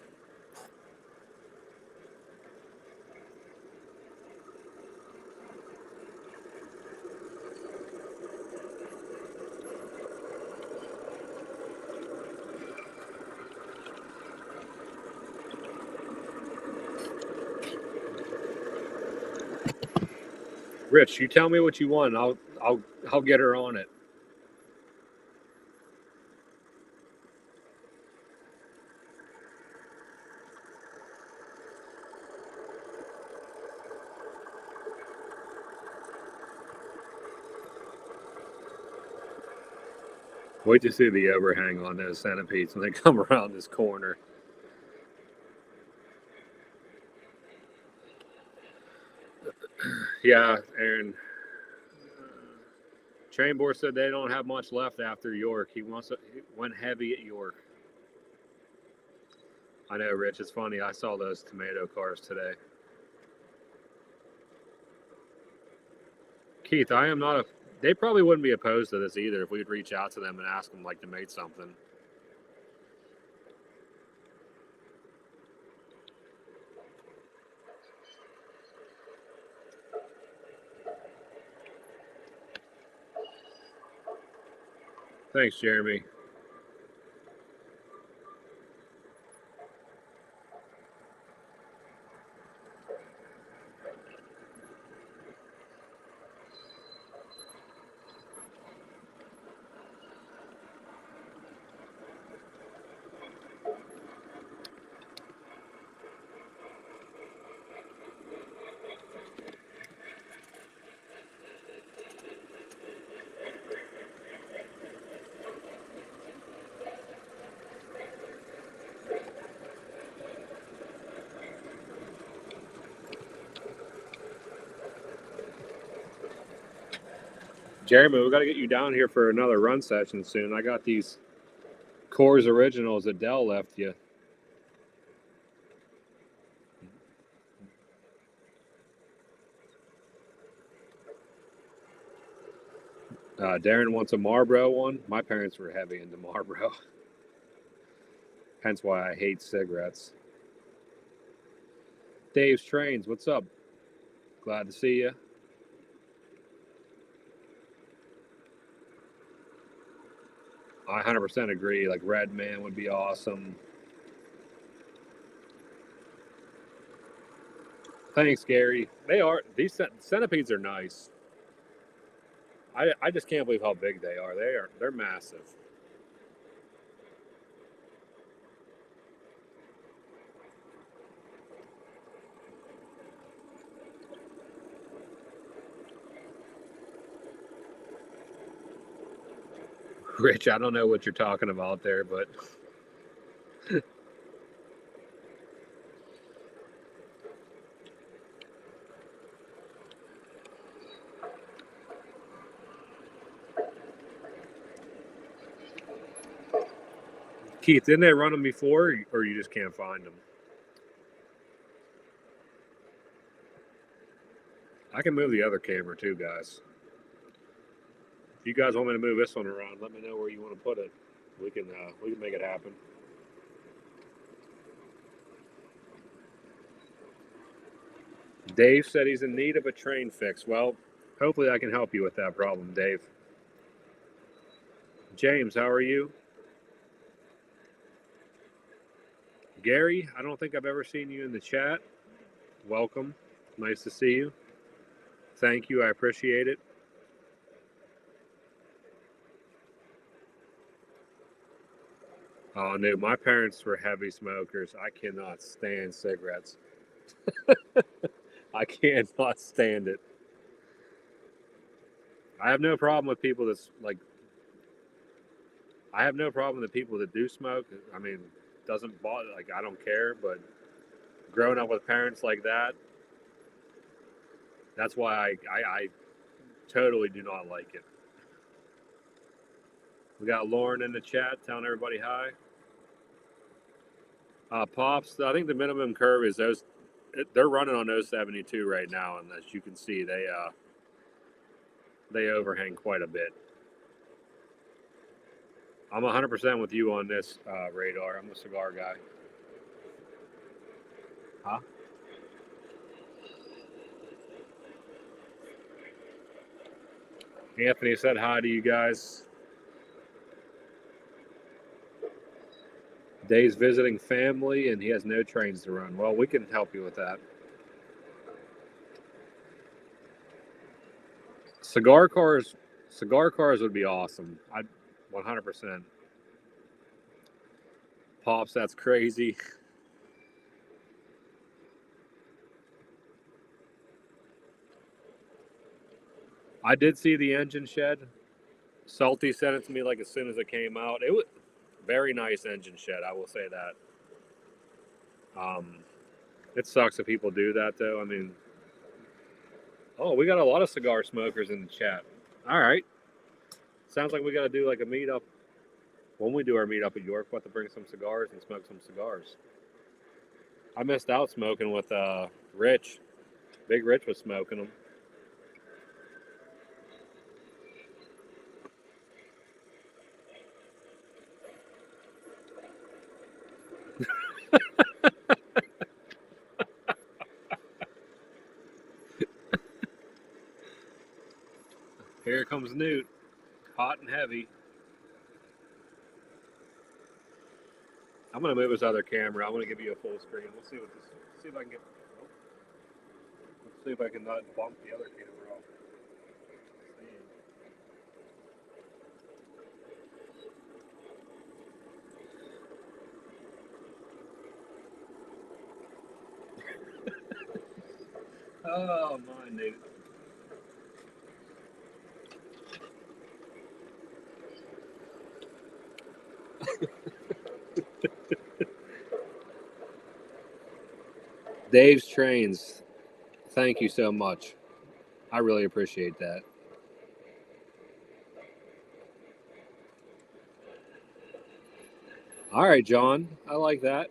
Rich, you tell me what you want. I'll get her on it. Wait to see the overhang on those centipedes when they come around this corner. Yeah, Aaron. Train board said they don't have much left after York. He went heavy at York. I know, Rich. It's funny. I saw those tomato cars today. Keith, I am not a. They probably wouldn't be opposed to this either if we'd reach out to them and ask them like to make something. Thanks, Jeremy. Jeremy, we got to get you down here for another run session soon. I got these Coors Originals that Dell left you. Darren wants a Marlboro one. My parents were heavy into Marlboro. Hence why I hate cigarettes. Dave's Trains, what's up? Glad to see you. I 100% agree. Like Red Man would be awesome. Thanks, Gary. They are. These centipedes are nice. I just can't believe how big they are. They're massive. Rich, I don't know what you're talking about there, but Keith, didn't they run them before, or you just can't find them? I can move the other camera too, guys. If you guys want me to move this one around, let me know where you want to put it. We can make it happen. Dave said he's in need of a train fix. Well, hopefully I can help you with that problem, Dave. James, how are you? Gary, I don't think I've ever seen you in the chat. Welcome. Nice to see you. Thank you. I appreciate it. Oh, no. My parents were heavy smokers. I cannot stand cigarettes. I cannot stand it. I have no problem with people that's like, I have no problem with the people that do smoke. I mean, doesn't bother, like, I don't care, but growing up with parents like that, that's why I totally do not like it. We got Lauren in the chat telling everybody hi. Pops, I think the minimum curve is those. They're running on 072 right now, and as you can see, they overhang quite a bit. I'm 100% with you on this, Radar. I'm a cigar guy. Huh? Anthony said hi to you guys. Dave's visiting family, and he has no trains to run. Well, we can help you with that. Cigar cars would be awesome. I'd 100%. Pops, that's crazy. I did see the engine shed. Salty sent it to me like as soon as it came out. It was very nice engine shed, I will say that. It sucks if people do that though. I mean, oh, we got a lot of cigar smokers in the chat. All right, sounds like we got to do like a meetup. When we do our meetup at York, we'll have to bring some cigars and smoke some cigars. I missed out smoking with Rich. Big Rich was smoking them. Here comes Newt, hot and heavy. I'm gonna move his other camera. I'm gonna give you a full screen. We'll see what this. See if I can get. Let's see if I can not bump the other camera off. Oh my Newt. Dave's Trains. Thank you so much. I really appreciate that. All right, John. I like that.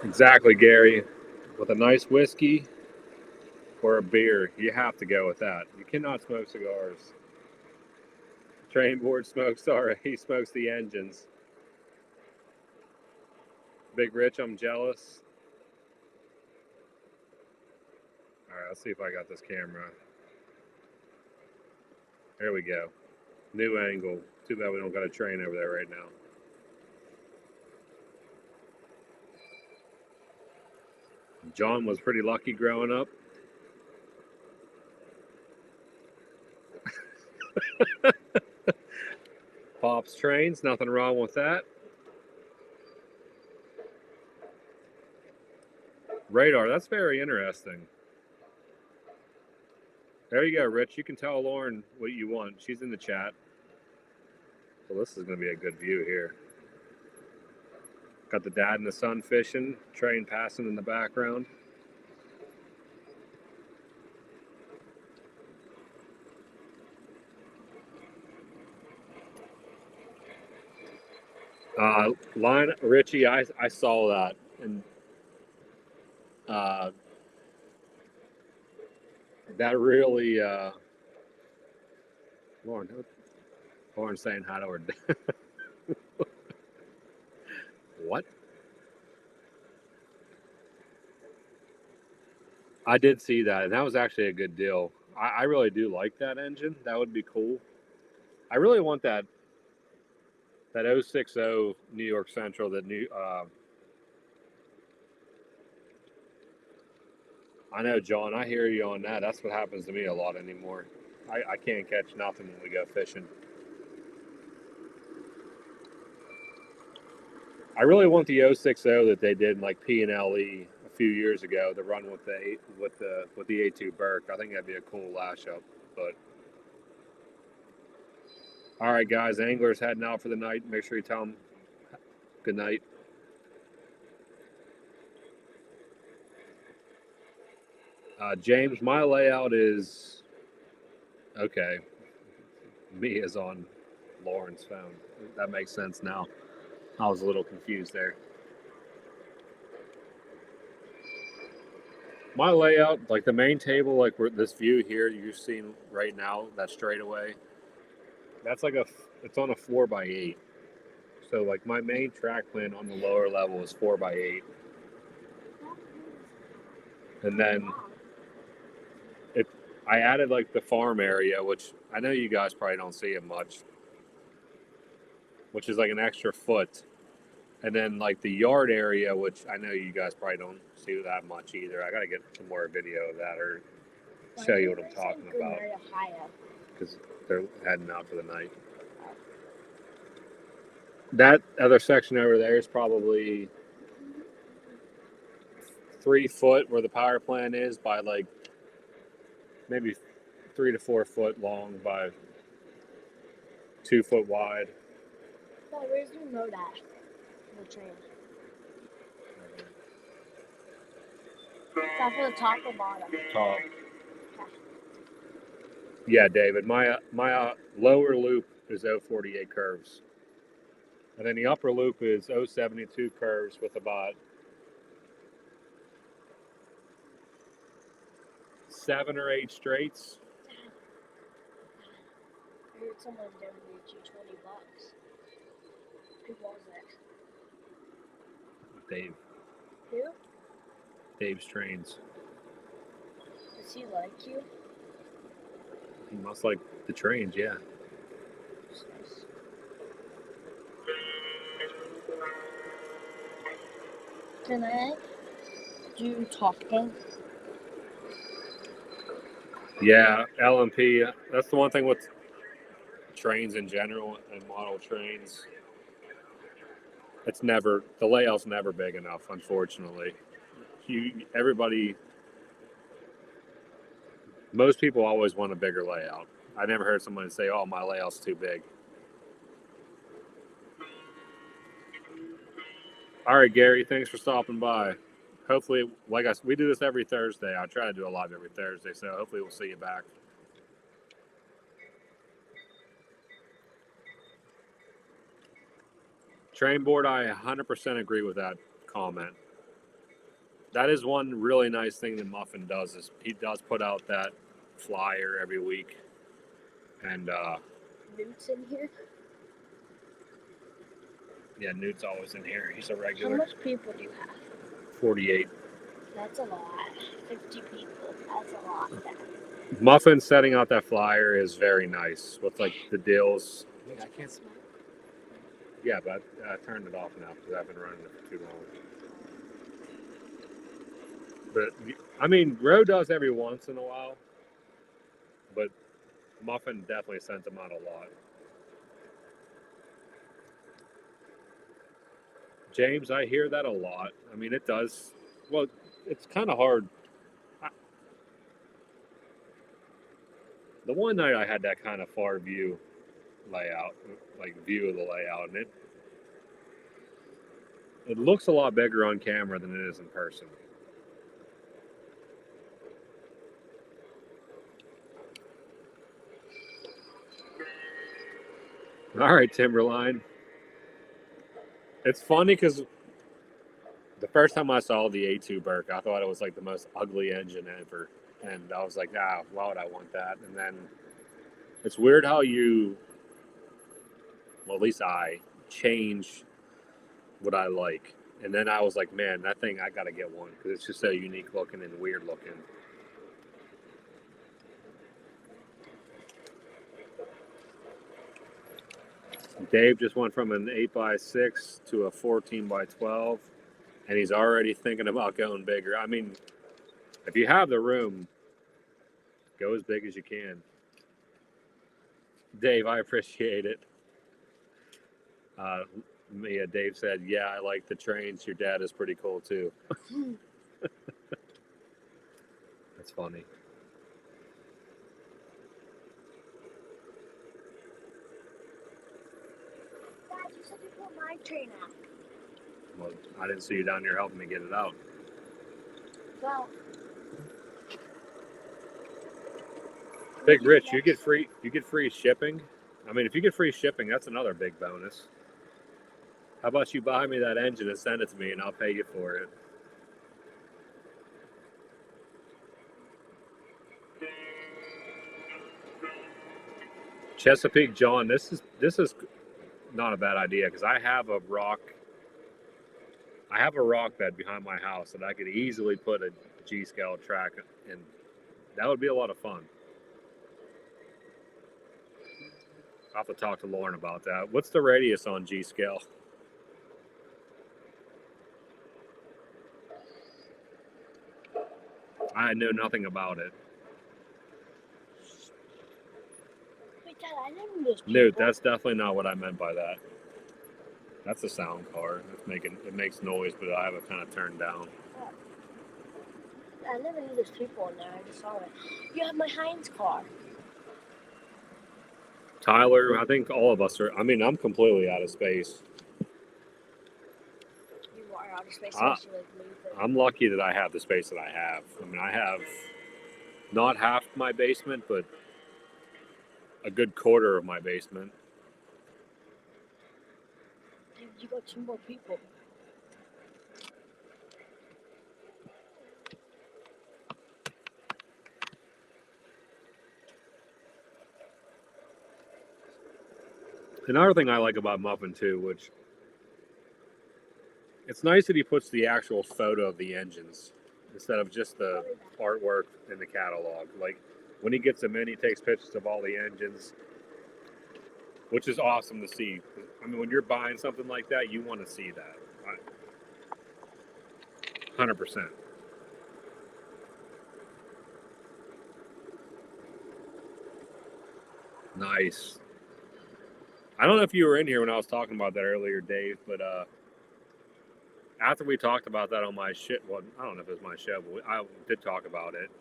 Exactly, Gary. With a nice whiskey or a beer, you have to go with that. You cannot smoke cigars. Train board smokes, sorry, he smokes the engines. Big Rich, I'm jealous. All right, let's see if I got this camera. There we go. New angle. Too bad we don't got a train over there right now. John was pretty lucky growing up. Pops trains, nothing wrong with that. Radar, that's very interesting. There you go, Rich. You can tell Lauren what you want. She's in the chat. Well, this is going to be a good view here. Got the dad and the son fishing, train passing in the background. Line Richie, I saw that, and that really Lauren saying hi to her. What? I did see that, and that was actually a good deal. I really do like that engine. That would be cool. I really want that 060 New York Central, that new. I know, John. I hear you on that. That's what happens to me a lot anymore. I can't catch nothing when we go fishing. I really want the 060 that they did in like P&LE a few years ago to run with the A2 Burke. I think that'd be a cool lash up. But all right, guys, anglers heading out for the night. Make sure you tell them good night. James, my layout is okay. Me is on Lauren's phone. That makes sense now. I was a little confused there. My layout, like the main table, like this view here you're seeing right now, that straightaway, that's like it's on a 4x8. So like my main track plan on the lower level is 4x8, and then it I added like the farm area, which I know you guys probably don't see it much, which is like an extra foot, and then like the yard area, which I know you guys probably don't see that much either. I gotta get some more video of that or show you what I'm talking about because they're heading out for the night. That other section over there is probably 3 foot where the power plant is by like maybe 3 to 4 foot long by 2 foot wide. So where's the remote at? The train. Is that for the top or bottom? Top. Yeah, David. My lower loop is 048 curves, and then the upper loop is 072 curves with about 7 or 8 straights. I heard someone's donated you $20. Who was it? Dave. Who? Dave's Trains. Does he like you? He must like the trains, yeah. Nice. Can I do talking? Yeah, LMP. That's the one thing with trains in general and model trains. The layout's never big enough, unfortunately. Most people always want a bigger layout. I never heard somebody say, "Oh, my layout's too big." All right, Gary, thanks for stopping by. Hopefully, we do this every Thursday. I try to do a live every Thursday, so hopefully we'll see you back. Train board, I 100% agree with that comment. That is one really nice thing that Muffin does is he does put out that flyer every week. And Newt's in here? Yeah, Newt's always in here. He's a regular. How much people do you have? 48. That's a lot. 50 people. That's a lot. Muffin setting out that flyer is very nice with like the deals. I can't smell. Yeah, but I turned it off now because I've been running it for too long. But I mean, Roe does every once in a while, but Muffin definitely sends them out a lot. James, I hear that a lot. I mean, it does. Well, it's kind of hard. The one night I had that kind of far view layout, like view of the layout, and it looks a lot bigger on camera than it is in person. All right, Timberline. It's funny because the first time I saw the A2 Burke, I thought it was like the most ugly engine ever. And I was like, why would I want that? And then it's weird how at least I change what I like. And then I was like, man, that thing, I got to get one because it's just so unique looking and weird looking. Dave just went from an 8x6 to a 14x12, and he's already thinking about going bigger. I mean, if you have the room, go as big as you can. Dave, I appreciate it. Dave said, yeah, I like the trains. Your dad is pretty cool, too. That's funny. Dad, you said you put my train out. Well, I didn't see you down here helping me get it out. Well, Big Rich, you get free shipping. I mean, if you get free shipping, that's another big bonus. How about you buy me that engine and send it to me, and I'll pay you for it. Chesapeake John, this is not a bad idea because I have a rock bed behind my house that I could easily put a G scale track in. That would be a lot of fun. I'll have to talk to Lauren about that. What's the radius on G scale? I know nothing about it. Wait, Dad, I know those people. Dude, that's definitely not what I meant by that. That's a sound car. It makes noise, but I have it kind of turned down. I never knew there's people in there. I just saw it. You have my Heinz car. Tyler, I think all of us are. I mean, I'm completely out of space. You are out of space. I'm lucky that I have the space that I have. I mean, I have not half my basement, but a good quarter of my basement. Dude, you got 2 more people. Another thing I like about Muffin too, which it's nice that he puts the actual photo of the engines instead of just the artwork in the catalog. Like when he gets them in, he takes pictures of all the engines, which is awesome to see. I mean, when you're buying something like that, you want to see that. 100%. Nice. I don't know if you were in here when I was talking about that earlier, Dave, but after we talked about that on my shit, well, I don't know if it was my show, but I did talk about it.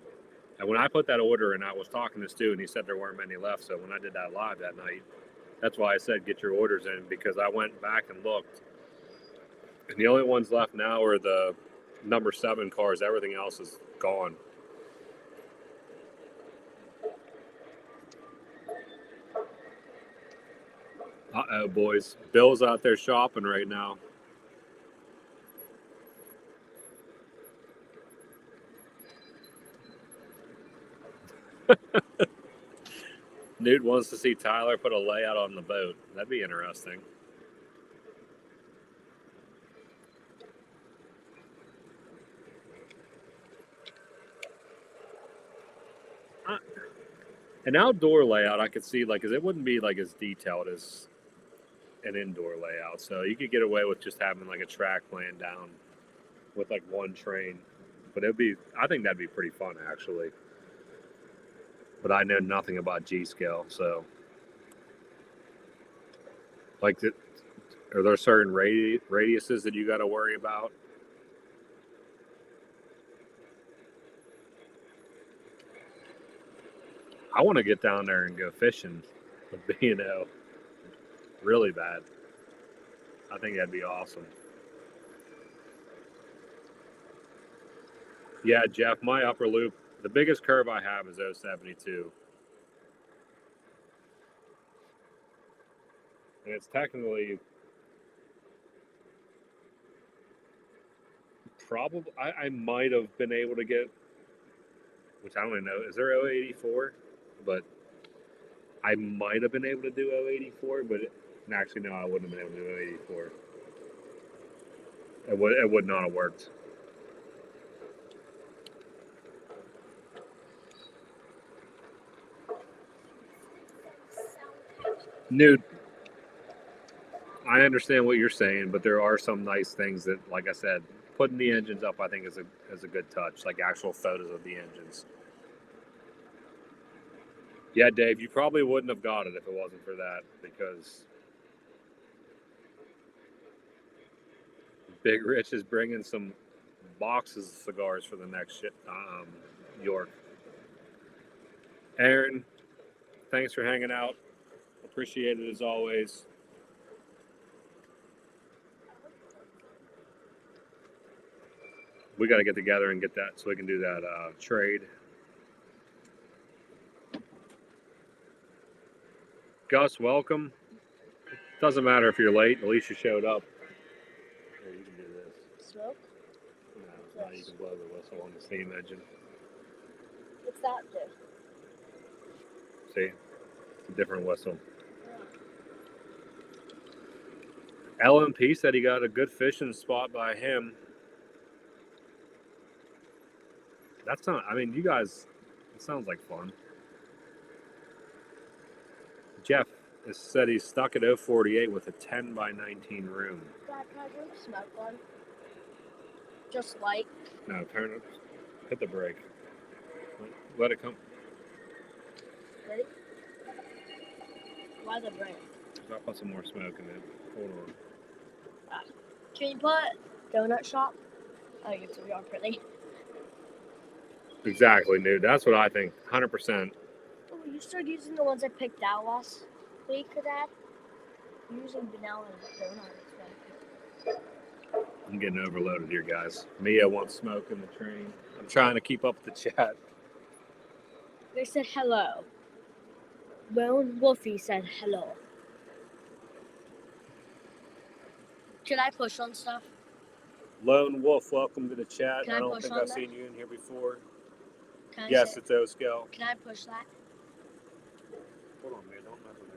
And when I put that order in, I was talking to Stu, and he said there weren't many left. So when I did that live that night, that's why I said get your orders in, because I went back and looked. And the only ones left now are the number 7 cars. Everything else is gone. Uh-oh, boys. Bill's out there shopping right now. Newt wants to see Tyler put a layout on the boat. That'd be interesting. An outdoor layout I could see, like, 'cause it wouldn't be like as detailed as an indoor layout. So you could get away with just having like a track laying down with like one train. But I think that'd be pretty fun actually. But I know nothing about G scale, so like, are there certain radiuses that you got to worry about? I want to get down there and go fishing with B&O really bad. I think that'd be awesome. Yeah, Jeff, my upper loop, the biggest curve I have is 072. And it's technically probably, I might have been able to get, which I don't even know, is there 084? But I might have been able to do 084, but actually, no, I wouldn't have been able to do 084. It would not have worked. Newt, I understand what you're saying, but there are some nice things that, like I said, putting the engines up, I think is a good touch, like actual photos of the engines. Yeah, Dave, you probably wouldn't have got it if it wasn't for that, because Big Rich is bringing some boxes of cigars for the next York. Aaron, thanks for hanging out. Appreciate it as always. We got to get together and get that so we can do that trade. Gus, welcome. Doesn't matter if you're late. At least you showed up. Here, you can do this. Smoke? No, now you can blow the whistle on the steam engine. What's that do? See? Different whistle. LMP said he got a good fishing spot by him. That's not, I mean, you guys, it sounds like fun. Jeff has said he's stuck at 048 with a 10 by 19 room. Dad, can I drink smoke one? Just like. No, turn it, hit the brake. Let it come. Ready? Why the brake? I'll put some more smoke in it. Hold on. Can you put donut shop? Oh, you two are pretty. Exactly, dude. That's what I think. 100%. Oh, you started using the ones I picked out last week, Dad? You're using vanilla and donut. I'm getting overloaded here, guys. Mia wants smoke in the train. I'm trying to keep up with the chat. They said hello. Lone Wolfie said hello. Should I push on stuff? Lone Wolf, welcome to the chat. Can I don't push think on I've that? seen you in here before. Can I Yes, say, it's O-Scale. Can I push that? Hold on, man. Don't mess with me.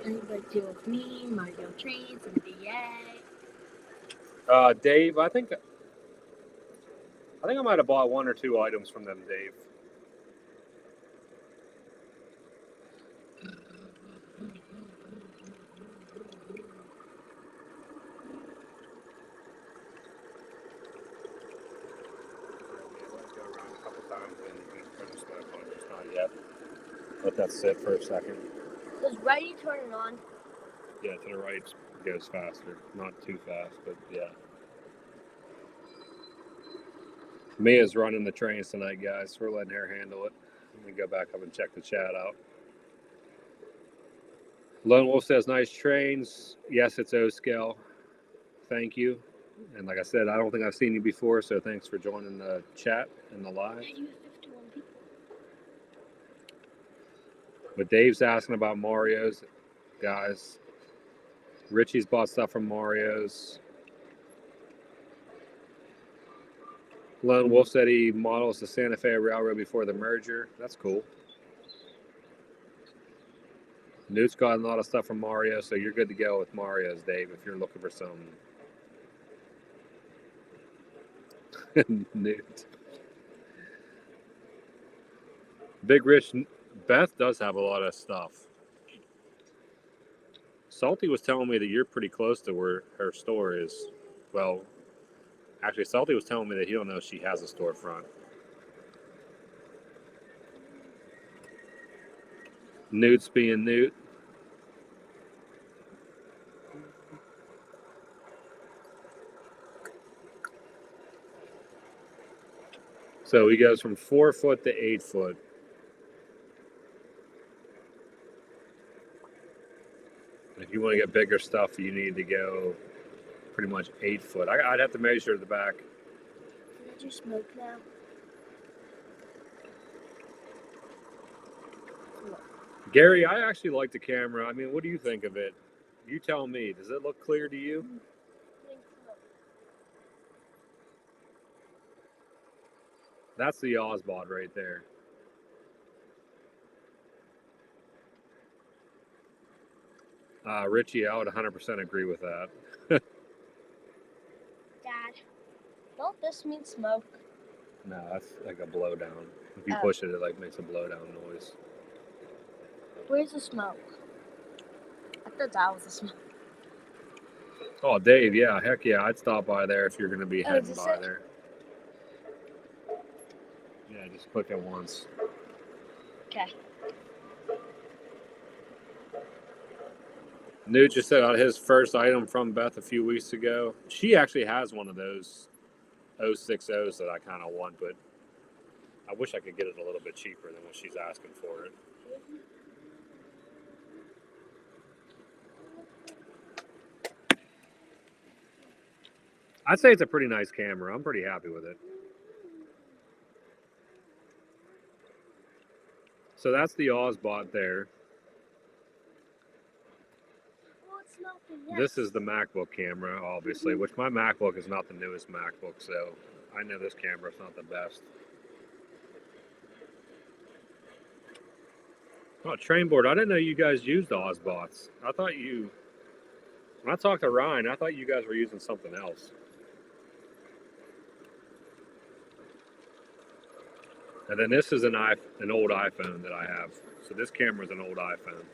Anybody deal with me, Mario Trains, and BA? Dave, I think I might have bought one or two items from them, Dave. Let's go around a couple times and you can finish that one. Just not yet. Let that sit for a second. Does Righty turn it on? Yeah, to the right goes faster. Not too fast, but yeah. Mia's running the trains tonight, guys. We're letting her handle it. Let me go back up and check the chat out. Lone Wolf says, nice trains. Yes, it's O-Scale. Thank you. And like I said, I don't think I've seen you before, so thanks for joining the chat and the live. Yeah, you have 51 people. But Dave's asking about Mario's, guys. Richie's bought stuff from Mario's. Lone Wolf said he models the Santa Fe Railroad before the merger. That's cool. Newt's got a lot of stuff from Mario, so you're good to go with Mario's, Dave, if you're looking for some. Newt. Big Rich Beth does have a lot of stuff. Salty was telling me that you're pretty close to where her store is. Well, actually, Salty was telling me that he don't know if she has a storefront. Newt's being Newt. So he goes from 4 foot to 8 foot. If you want to get bigger stuff, you need to go pretty much 8 foot. I'd have to measure the back. Can I do smoke now? Gary, I actually like the camera. I mean, what do you think of it? You tell me. Does it look clear to you? That's the Osbod right there. Richie, I would 100% agree with that. Dad, don't this mean smoke? No, that's like a blowdown. If you Oh. push it, it like makes a blowdown noise. Where's the smoke? I thought that was the smoke. Oh, Dave, yeah, heck yeah, I'd stop by there if you're going to be heading is by it? there. Yeah, just click it once. Okay. Newt just said out his first item from Beth a few weeks ago. She actually has one of those 060s that I kind of want, but I wish I could get it a little bit cheaper than what she's asking for it. I'd say it's a pretty nice camera. I'm pretty happy with it. So that's the Ozbot there. Well, it's not the This is the MacBook camera, obviously, which my MacBook is not the newest MacBook, so I know this camera is not the best. Oh, Trainboard, I didn't know you guys used Ozbots. I thought you, when I talked to Ryan, I thought you guys were using something else. And then this is an old iPhone that I have. So this camera is an old iPhone.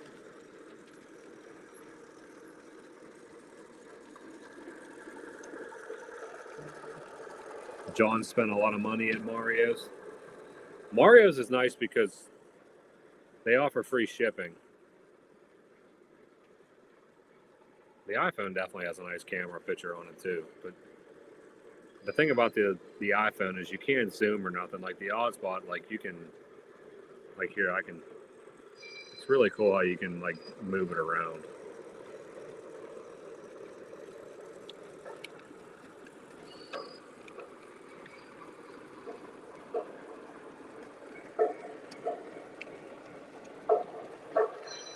John spent a lot of money at Mario's. Mario's is nice because they offer free shipping. The iPhone definitely has a nice camera picture on it too. But the thing about the iPhone is you can't zoom or nothing. Like the Ozbot, like you can, like here I can. It's really cool how you can like move it around.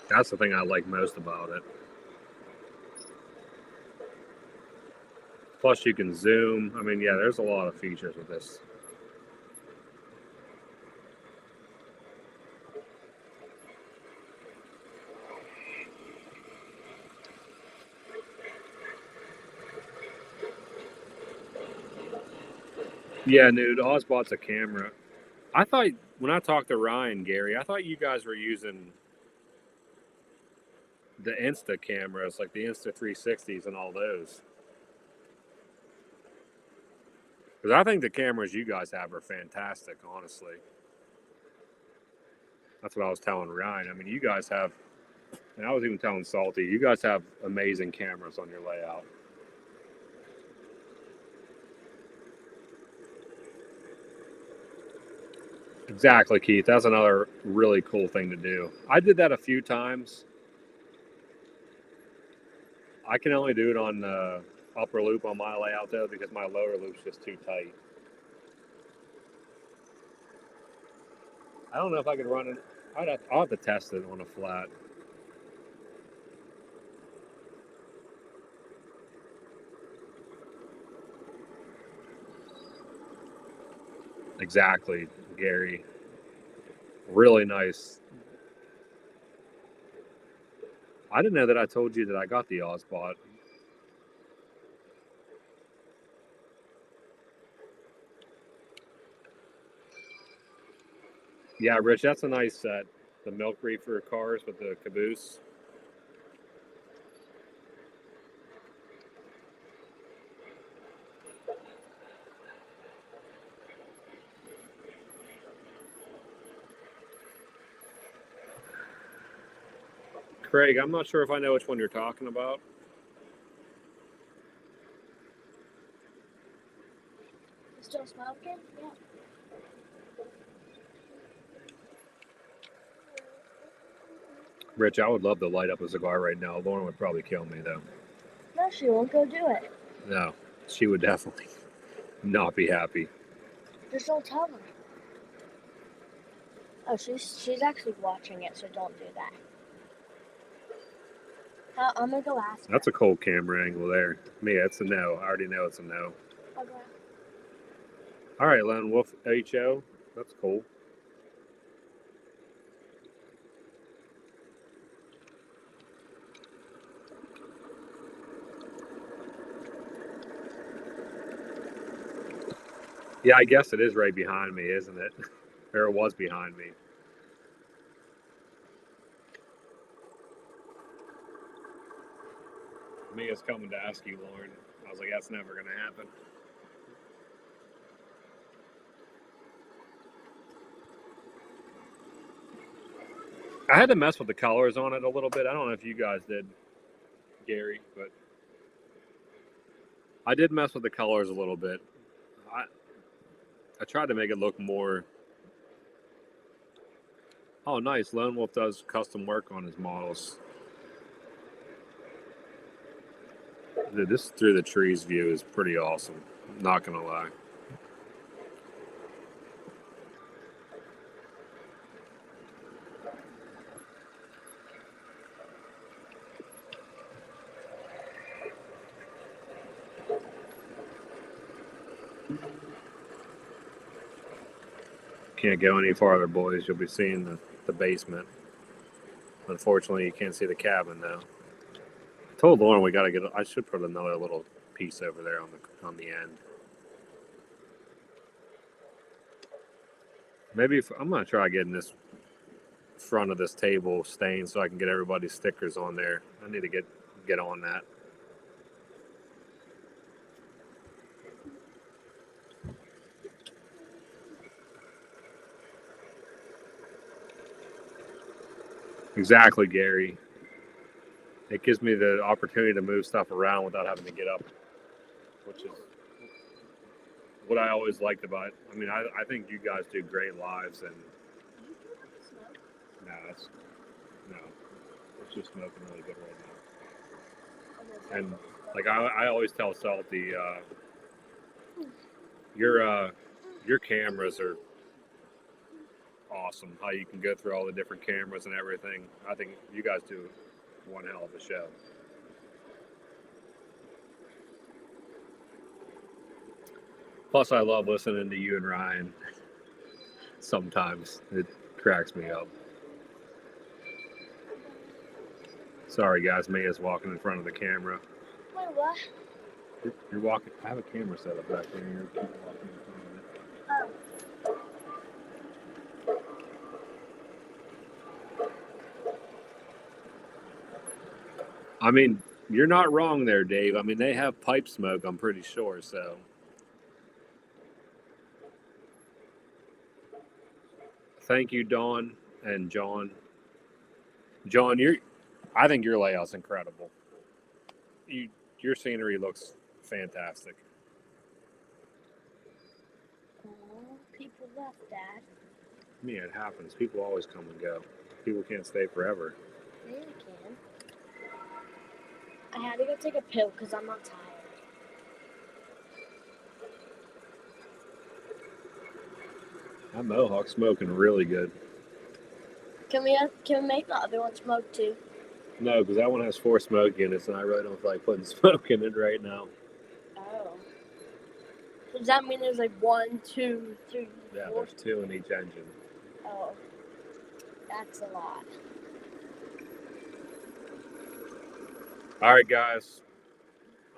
That's the thing I like most about it. Plus, you can zoom. I mean, yeah, there's a lot of features with this. Yeah, dude, Ozbot's a camera. I thought when I talked to Ryan, Gary, I thought you guys were using the Insta cameras, like the Insta 360s and all those. Because I think the cameras you guys have are fantastic, honestly. That's what I was telling Ryan. I mean, you guys have, and I was even telling Salty, you guys have amazing cameras on your layout. Exactly, Keith. That's another really cool thing to do. I did that a few times. I can only do it on the upper loop on my layout, though, because my lower loop's just too tight. I don't know if I could run it. I'll have to test it on a flat. Exactly, Gary. Really nice. I didn't know that I told you that I got the Ozbot. Yeah, Rich, that's a nice set. The milk reefer cars with the caboose. Craig, I'm not sure if I know which one you're talking about. Still smoking? Yeah. Rich, I would love to light up a cigar right now. Lauren would probably kill me, though. No, she won't go do it. No, she would definitely not be happy. Just don't tell her. Oh, she's actually watching it, so don't do that. I'm gonna go ask her. That's a cold camera angle there. Me, it's a no. I already know it's a no. Okay. All right, Lone Wolf HO. That's cool. Yeah, I guess it is right behind me, isn't it? Or it was behind me. Mia's coming to ask you, Lauren. I was like, that's never going to happen. I had to mess with the colors on it a little bit. I don't know if you guys did, Gary, but I did mess with the colors a little bit. I tried to make it look more. Oh, nice. Lone Wolf does custom work on his models. Dude, this through the trees view is pretty awesome. Not going to lie. Can't go any farther, boys. You'll be seeing the basement. Unfortunately, you can't see the cabin though. I told Lauren we got to get. I should put another little piece over there on the end. Maybe I'm gonna try getting this front of this table stained so I can get everybody's stickers on there. I need to get on that. Exactly, Gary. It gives me the opportunity to move stuff around without having to get up, which is what I always liked about it. I mean, I think you guys do great lives, and no, it's just smoking really good right now. And like I always tell Salty, your cameras are awesome. How you can go through all the different cameras and everything. I think you guys do one hell of a show. Plus, I love listening to you and Ryan. Sometimes it cracks me up. Sorry, guys. Mia's walking in front of the camera. Wait, what? You're walking. I have a camera set up back there. You're walking in front of it. I mean, you're not wrong there, Dave. I mean, they have pipe smoke, I'm pretty sure, so. Thank you, Dawn and John. John, I think your layout's incredible. Your scenery looks fantastic. Oh, people left, Dad. Yeah, it happens. People always come and go. People can't stay forever. Yeah, they can. I had to go take a pill because I'm not tired. That Mohawk's smoking really good. Can we make the other one smoke too? No, because that one has 4 smoke units, and I really don't feel like putting smoke in it right now. Oh. Does that mean there's like 1, 2, 3, Yeah, 4? there's 2 in each engine. Oh. That's a lot. All right, guys.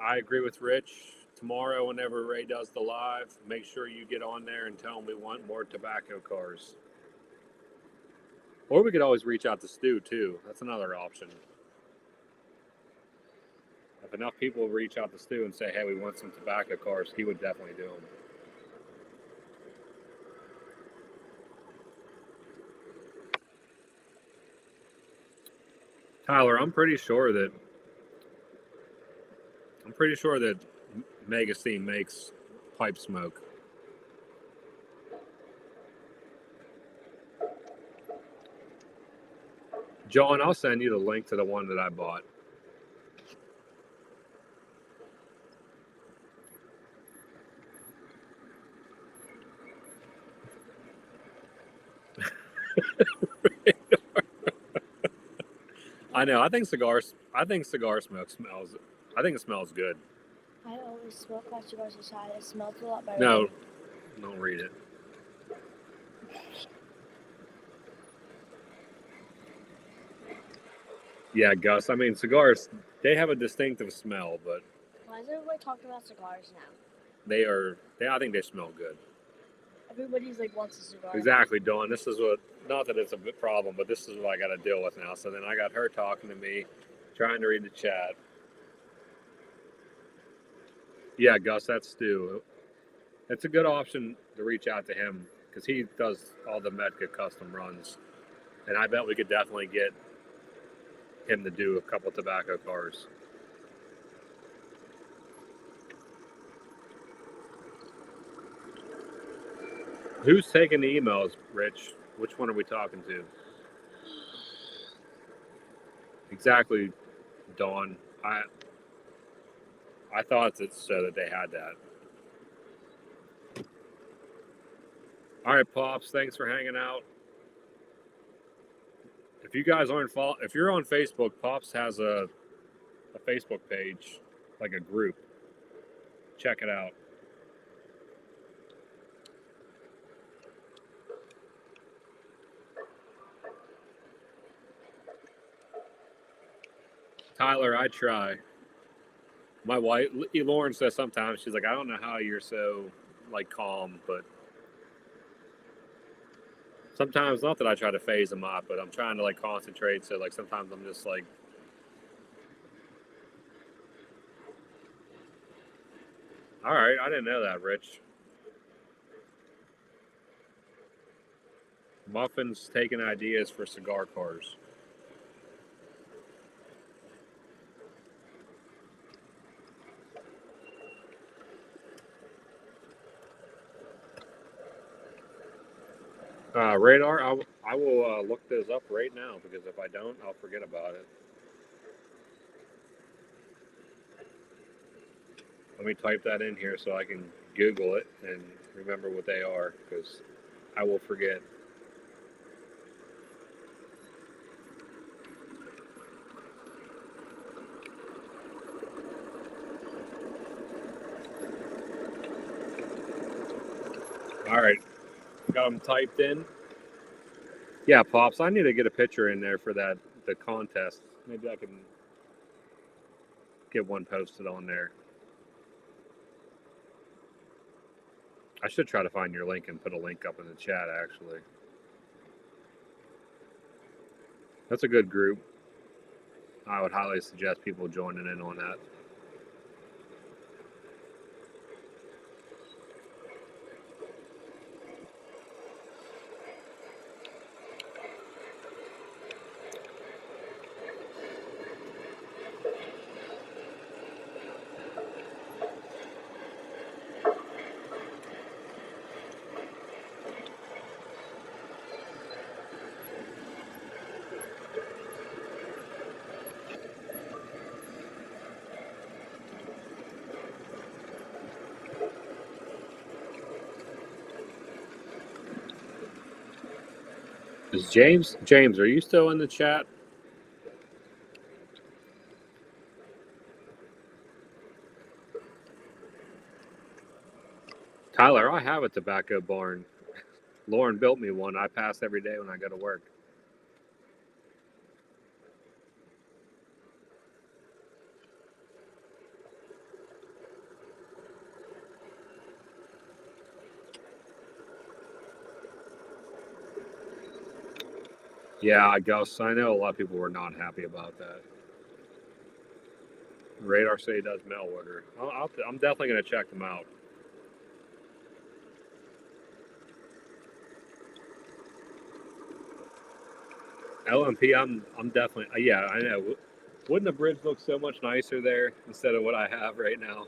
I agree with Rich. Tomorrow, whenever Ray does the live, make sure you get on there and tell him we want more tobacco cars. Or we could always reach out to Stu, too. That's another option. If enough people reach out to Stu and say, hey, we want some tobacco cars, he would definitely do them. Tyler, I'm pretty sure that Megastine makes pipe smoke. John, I'll send you the link to the one that I bought. I know. I think cigar smoke smells. I think it smells good. I always smoke my cigars inside. It smells a lot better. No, don't read it. Yeah, Gus. I mean, cigars, they have a distinctive smell, but Why is everybody talking about cigars now? I think they smell good. Everybody's like wants a cigar. Exactly, Dawn. This is not that it's a big problem, but this is what I got to deal with now. So then I got her talking to me, trying to read the chat. Yeah, Gus, that's Stu. It's a good option to reach out to him because he does all the Medka custom runs. And I bet we could definitely get him to do a couple tobacco cars. Who's taking the emails, Rich? Which one are we talking to? Exactly, Dawn. I thought it's so that they had that. All right, Pops. Thanks for hanging out. If you guys aren't if you're on Facebook, Pops has a Facebook page, like a group. Check it out. Tyler, I try. My wife, Lauren, says sometimes she's like, I don't know how you're so like calm, but sometimes not that I try to phase them out, but I'm trying to like concentrate. So like sometimes I'm just like, all right, I didn't know that, Rich. Muffins taking ideas for cigar cars. Radar, I will look those up right now because if I don't, I'll forget about it. Let me type that in here so I can Google it and remember what they are because I will forget. All right, got them typed in. Yeah, Pops, I need to get a picture in there for the contest. Maybe I can get one posted on there. I should try to find your link and put a link up in the chat, actually. That's a good group. I would highly suggest people joining in on that. Is James, are you still in the chat? Tyler, I have a tobacco barn. Lauren built me one. I pass every day when I go to work. Yeah, I guess I know a lot of people were not happy about that. Radar say he does mail order. I'm definitely going to check them out. LMP, I'm definitely yeah. I know. Wouldn't the bridge look so much nicer there instead of what I have right now?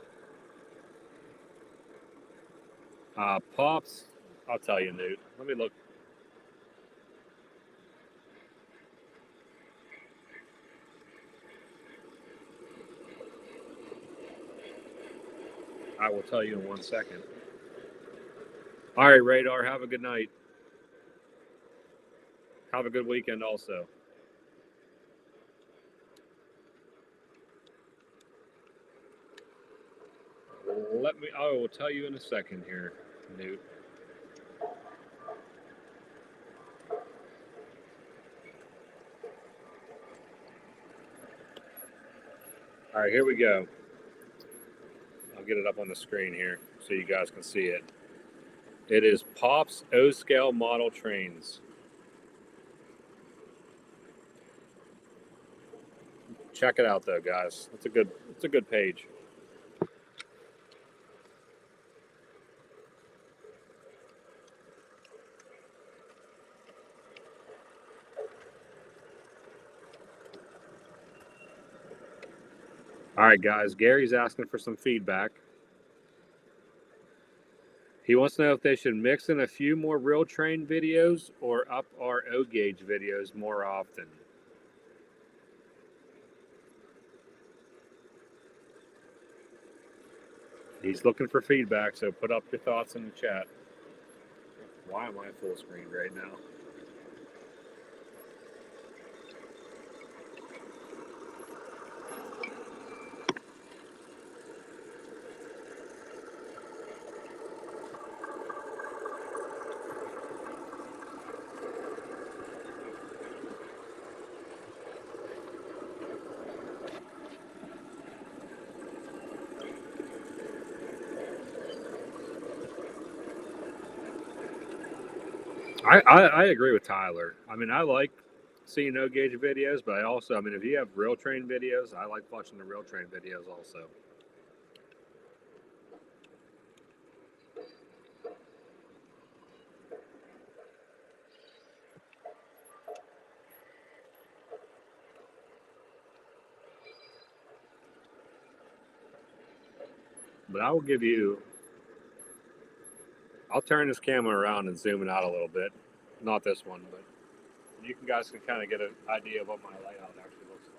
Pops, I'll tell you, Newt. Let me look. I will tell you in 1 second. All right, Radar. Have a good night. Have a good weekend, also. I will tell you in a second here, Newt. All right, here we go. I'll get it up on the screen here so you guys can see it. It is Pops O-Scale model trains. Check it out, though, guys. It's a good page. All right, guys. Gary's asking for some feedback. He wants to know if they should mix in a few more real train videos or up our O-gauge videos more often. He's looking for feedback, so put up your thoughts in the chat. Why am I full screen right now? I agree with Tyler. I mean, I like seeing no gauge videos, but I also, I mean, if you have real train videos, I like watching the real train videos also. But I will give you, I'll turn this camera around and zoom it out a little bit. Not this one, but you guys can kind of get an idea of what my layout actually looks like.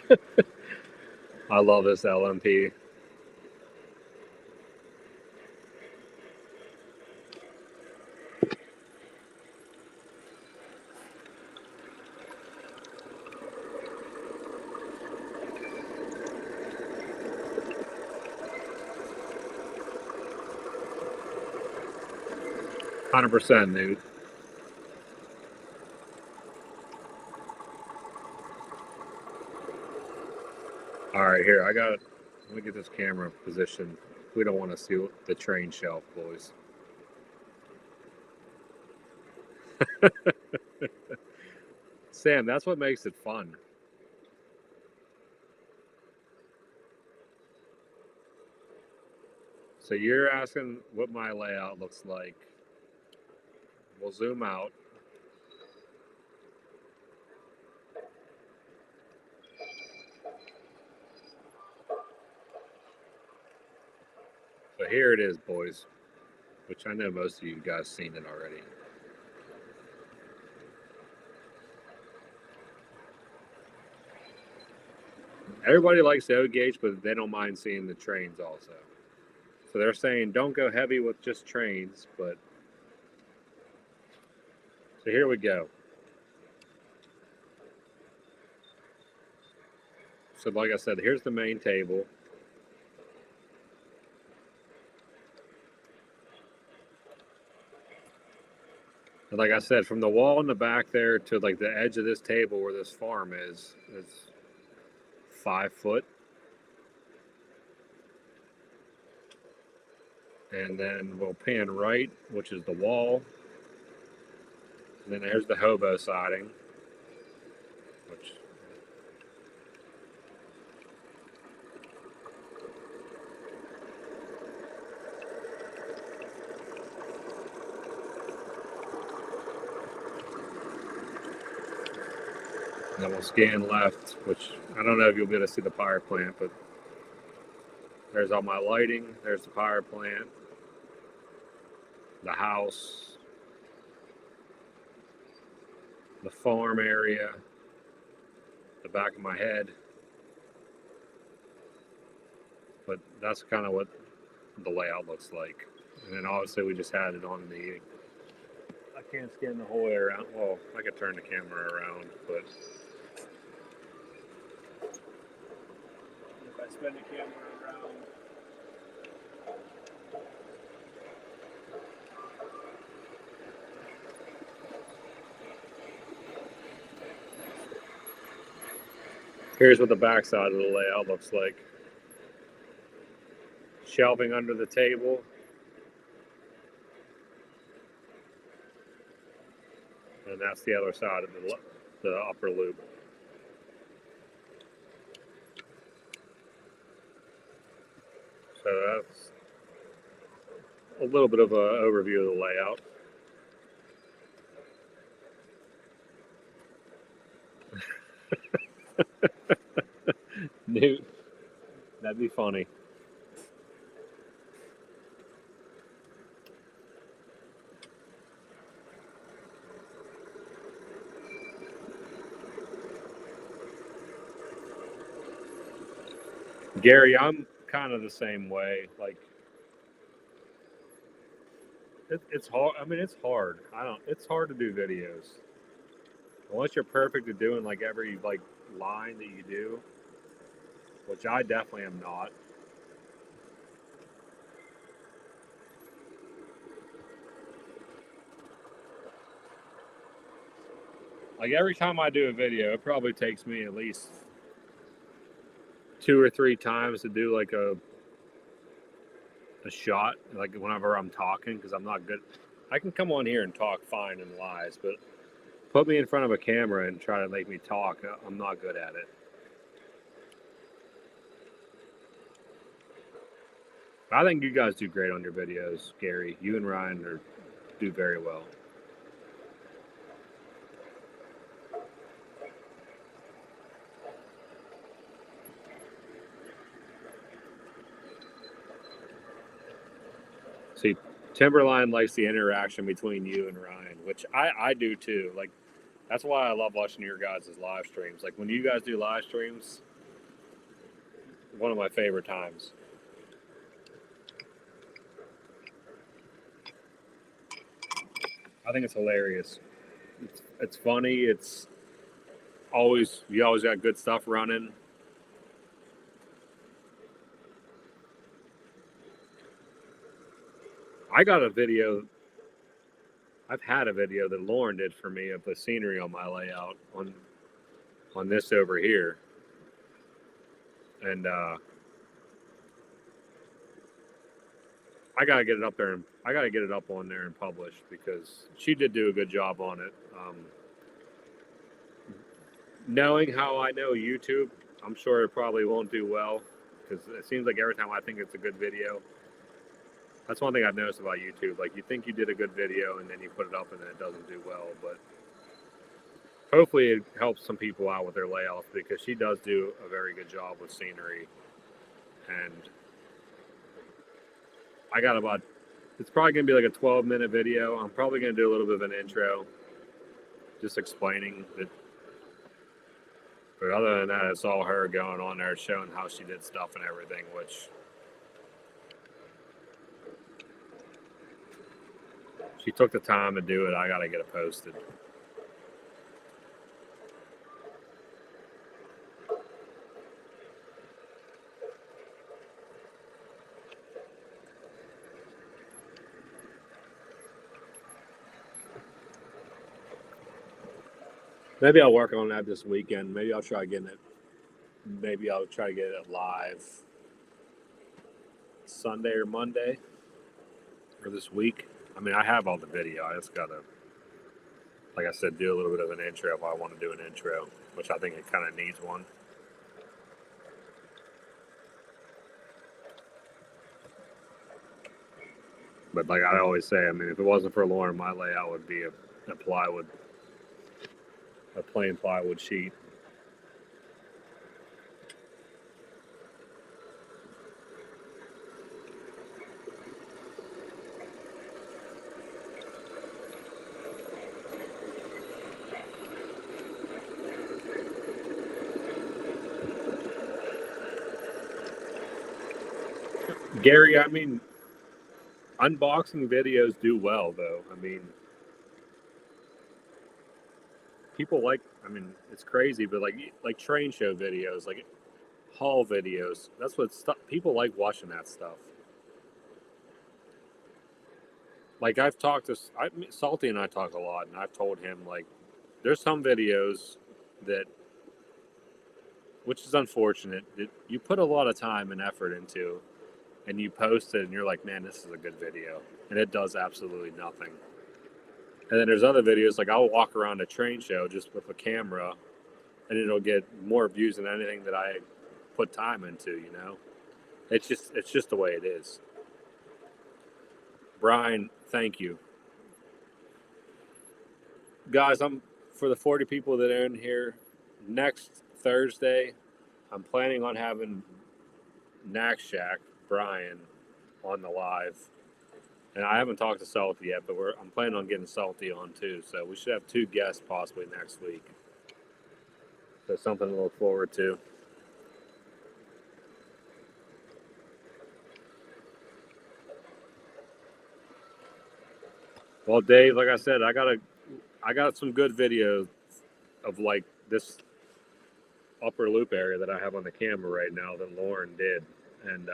'Cause I love this LMP. %, dude. All right, here I got. Let me get this camera positioned. We don't want to see the train shelf, boys. Sam, that's what makes it fun. So you're asking what my layout looks like. We'll zoom out. So here it is, boys, which I know most of you guys seen it already. Everybody likes the O gauge, but they don't mind seeing the trains also. So they're saying don't go heavy with just trains, but so here we go. So like I said, here's the main table. And like I said, from the wall in the back there to like the edge of this table where this farm is 5 foot. And then we'll pan right, which is the wall. And then there's the hobo siding, which and then we'll scan left, which I don't know if you'll be able to see the power plant, but there's all my lighting. There's the power plant, the house, the farm area, the back of my head. But that's kind of what the layout looks like. And then obviously we just had it on the. I can't scan the whole way around. Well, I could turn the camera around, but if I spin the camera around. Here's what the backside of the layout looks like. Shelving under the table. And that's the other side of the upper loop. So that's a little bit of an overview of the layout. Newt, that'd be funny. Gary, I'm kind of the same way. Like, it's hard. I mean, it's hard. It's hard to do videos. unless you're perfect at doing like every like line that you do, which I definitely am not. Like every time I do a video, it probably takes me at least 2 or 3 times to do like a shot, like whenever I'm talking, because I'm not good. I can come on here and talk fine in lies, but put me in front of a camera and try to make me talk, I'm not good at it. I think you guys do great on your videos, Gary. You and Ryan do very well. See, Timberline likes the interaction between you and Ryan, which I do too. Like, that's why I love watching your guys' live streams. Like, when you guys do live streams, one of my favorite times. I think it's hilarious. It's funny. It's always, you always got good stuff running. I got a video. I've had a video that Lauren did for me of the scenery on my layout on this over here, and I gotta get it up there, and I gotta get it up on there and published because she did do a good job on it. Knowing how I know YouTube, I'm sure it probably won't do well because it seems like every time I think it's a good video, that's one thing I've noticed about YouTube. Like, you think you did a good video and then you put it up and then it doesn't do well. But hopefully it helps some people out with their layouts because she does do a very good job with scenery. And I got about, it's probably going to be like a 12-minute video. I'm probably going to do a little bit of an intro just explaining it. But other than that, it's all her going on there showing how she did stuff and everything, which she took the time to do it. I got to get it posted. Maybe I'll work on that this weekend. Maybe I'll try getting it. Maybe I'll try to get it live Sunday or Monday or this week. I mean, I have all the video. I just gotta, like I said, do a little bit of an intro if I want to do an intro, which I think it kind of needs one. But like I always say, I mean, if it wasn't for Lauren, my layout would be a plywood, a plain plywood sheet. Gary, I mean, unboxing videos do well, though. I mean, people like, I mean, it's crazy, but like train show videos, like haul videos, that's what people like watching that stuff. Like I've talked to, Salty and I talk a lot, and I've told him, like, there's some videos that, which is unfortunate, that you put a lot of time and effort into, and you post it and you're like, man, this is a good video, and it does absolutely nothing. And then there's other videos, like I'll walk around a train show just with a camera and it'll get more views than anything that I put time into, you know? It's just the way it is. Brian, thank you. Guys, I'm for the 40 people that are in here, next Thursday, I'm planning on having Knack Shack, Brian, on the live. And I haven't talked to Salty yet, but I'm planning on getting Salty on too. So we should have 2 guests possibly next week. So something to look forward to. Well, Dave, like I said, I got some good videos of like this upper loop area that I have on the camera right now that Lauren did, and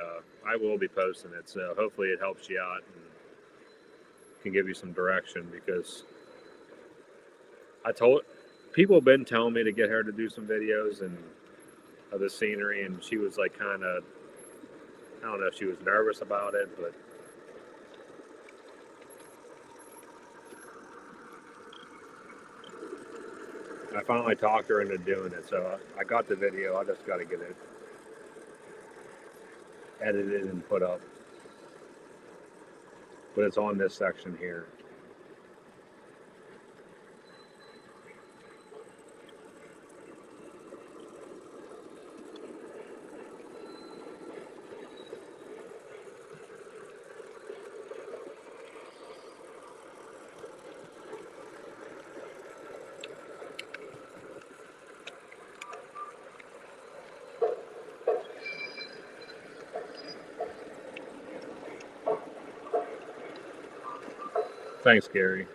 I will be posting it. So hopefully it helps you out and can give you some direction, because people have been telling me to get her to do some videos and of the scenery, and she was like kind of, I don't know if she was nervous about it, but I finally talked her into doing it. So I got the video. I just got to get it edited and put up. But it's on this section here. Thanks, Gary.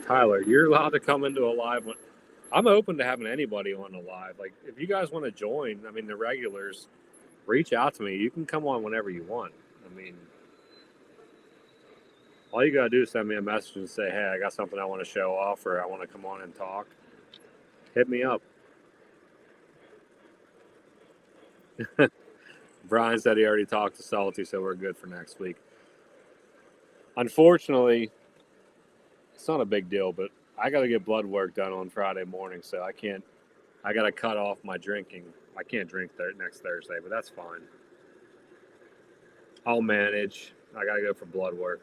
Tyler, you're allowed to come into a live one. I'm open to having anybody on a live. Like, if you guys want to join, I mean, the regulars, reach out to me. You can come on whenever you want. I mean, all you got to do is send me a message and say, hey, I got something I want to show off, or I want to come on and talk. Hit me up. Brian said he already talked to Salty, so we're good for next week. Unfortunately, it's not a big deal, but I got to get blood work done on Friday morning, so I got to cut off my drinking. I can't drink next Thursday, but that's fine. I'll manage. I got to go for blood work.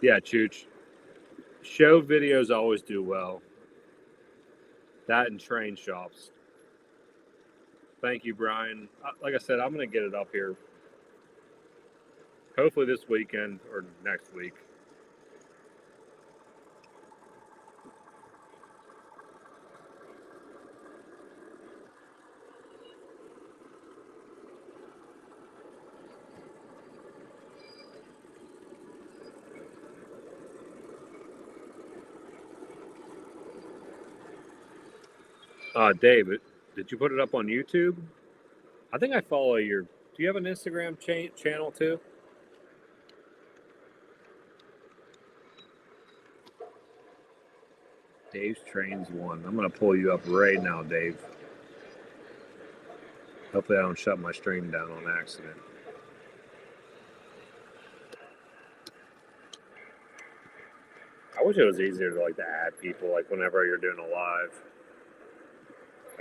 Yeah, Chooch. Show videos always do well. That and train shops. Thank you, Brian. Like I said, I'm going to get it up here. Hopefully this weekend or next week. David, did you put it up on YouTube? I think I follow your. Do you have an Instagram channel too? Dave's Trains 1. I'm going to pull you up right now, Dave. Hopefully I don't shut my stream down on accident. I wish it was easier to add people whenever you're doing a live.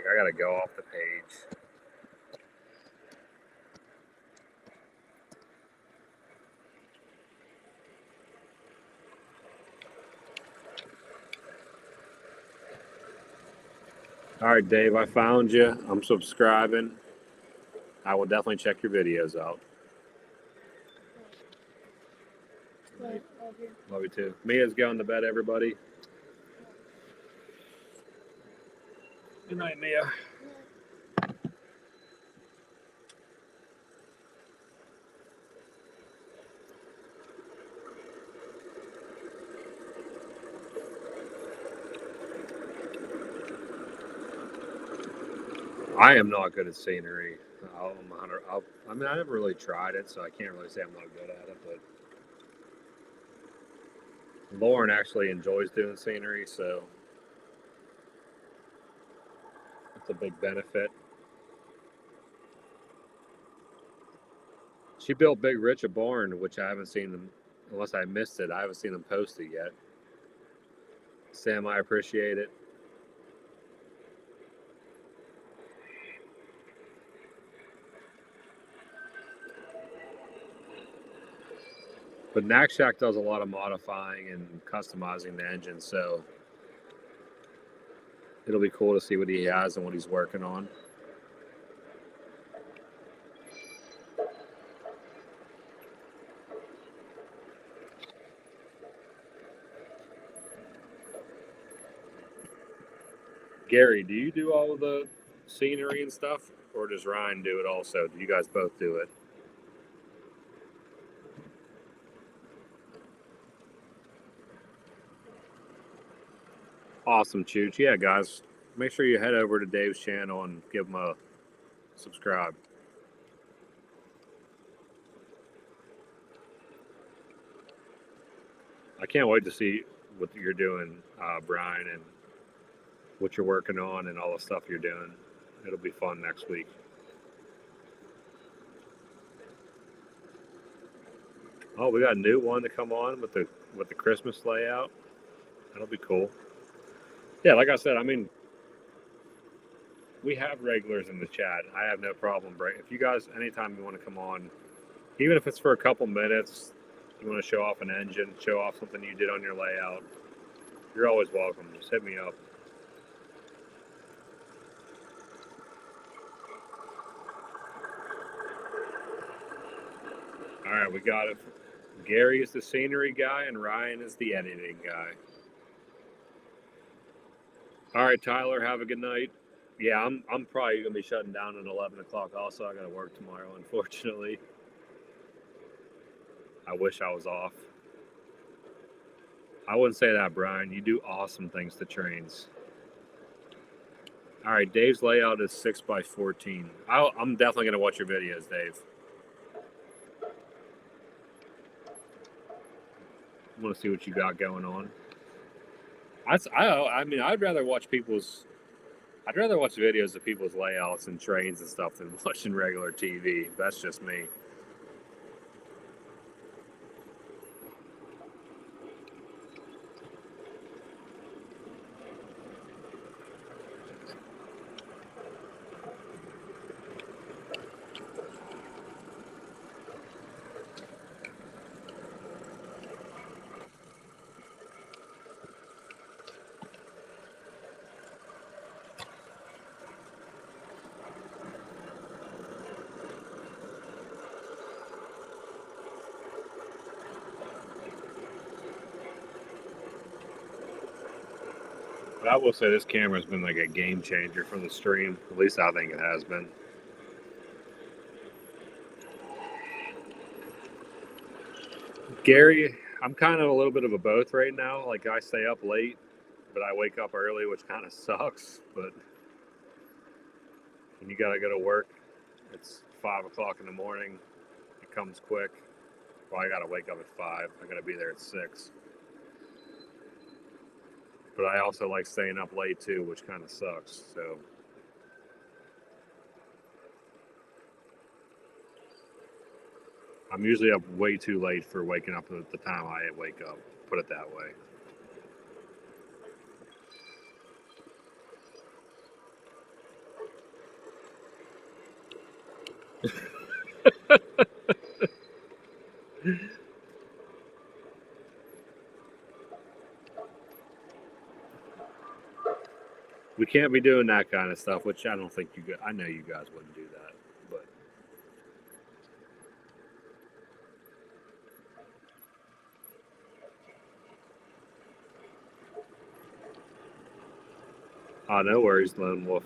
I got to go off the page. All right, Dave, I found you. I'm subscribing. I will definitely check your videos out. Love you. Love you too. Mia's going to bed, everybody. Good night, Mia. I am not good at scenery. I never really tried it, so I can't really say I'm not good at it. But Lauren actually enjoys doing scenery, so it's a big benefit. She built Big Rich a barn, which I haven't seen them, unless I missed it. I haven't seen them post it yet. Sam, I appreciate it. But Nakshak does a lot of modifying and customizing the engine, so it'll be cool to see what he has and what he's working on. Gary, do you do all of the scenery and stuff? Or does Ryan do it also? Do you guys both do it? Awesome, Chooch. Yeah, guys, make sure you head over to Dave's channel and give him a subscribe. I can't wait to see what you're doing, Brian, and what you're working on and all the stuff you're doing. It'll be fun next week. Oh, we got a new one to come on with the Christmas layout. That'll be cool. Yeah, like I said, I mean, we have regulars in the chat. I have no problem. If you guys, anytime you want to come on, even if it's for a couple minutes, you want to show off an engine, show off something you did on your layout, you're always welcome. Just hit me up. All right, we got it. Gary is the scenery guy and Ryan is the editing guy. All right, Tyler, have a good night. Yeah, I'm probably gonna be shutting down at 11 o'clock. Also, I gotta work tomorrow, unfortunately. I wish I was off. I wouldn't say that, Brian. You do awesome things to trains. All right, Dave's layout is 6x14. I'm definitely gonna watch your videos, Dave. I want to see what you got going on. I mean, I'd rather watch videos of people's layouts and trains and stuff than watching regular TV. That's just me. But I will say this camera's been like a game changer for the stream. At least I think it has been. Gary, I'm kind of a little bit of a both right now. Like I stay up late, but I wake up early, which kind of sucks. But when you gotta go to work, it's 5 o'clock in the morning. It comes quick. Well, I gotta wake up at 5. I gotta be there at 6. But I also like staying up late too, which kind of sucks. So I'm usually up way too late for waking up at the time I wake up. Put it that way. We can't be doing that kind of stuff, which I don't think you guys, I know you guys wouldn't do that, but no worries, Lone Wolf.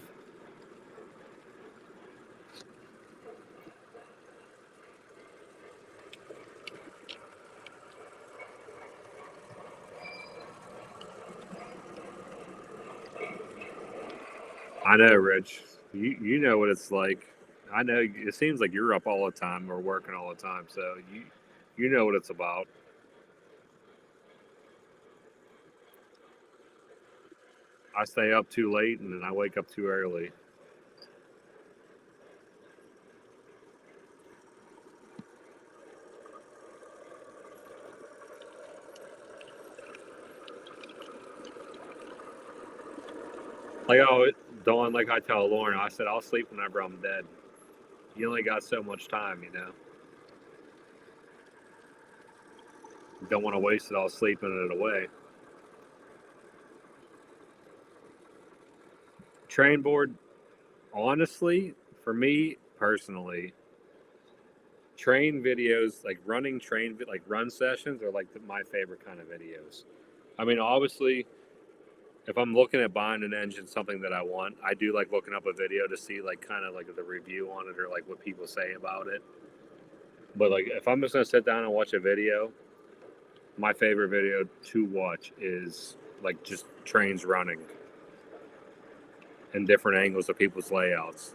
I know, Rich. You know what it's like. I know it seems like you're up all the time or working all the time, so you know what it's about. I stay up too late and then I wake up too early. Like, oh, Dawn, like I tell Lauren, I said, I'll sleep whenever I'm dead. You only got so much time, you know? You don't want to waste it all sleeping it away. Train board, honestly, for me personally, train videos, like running train, like run sessions, are like my favorite kind of videos. I mean, obviously, if I'm looking at buying an engine, something that I want, I do like looking up a video to see like kind of like the review on it or like what people say about it. But like if I'm just gonna sit down and watch a video, my favorite video to watch is like just trains running and different angles of people's layouts.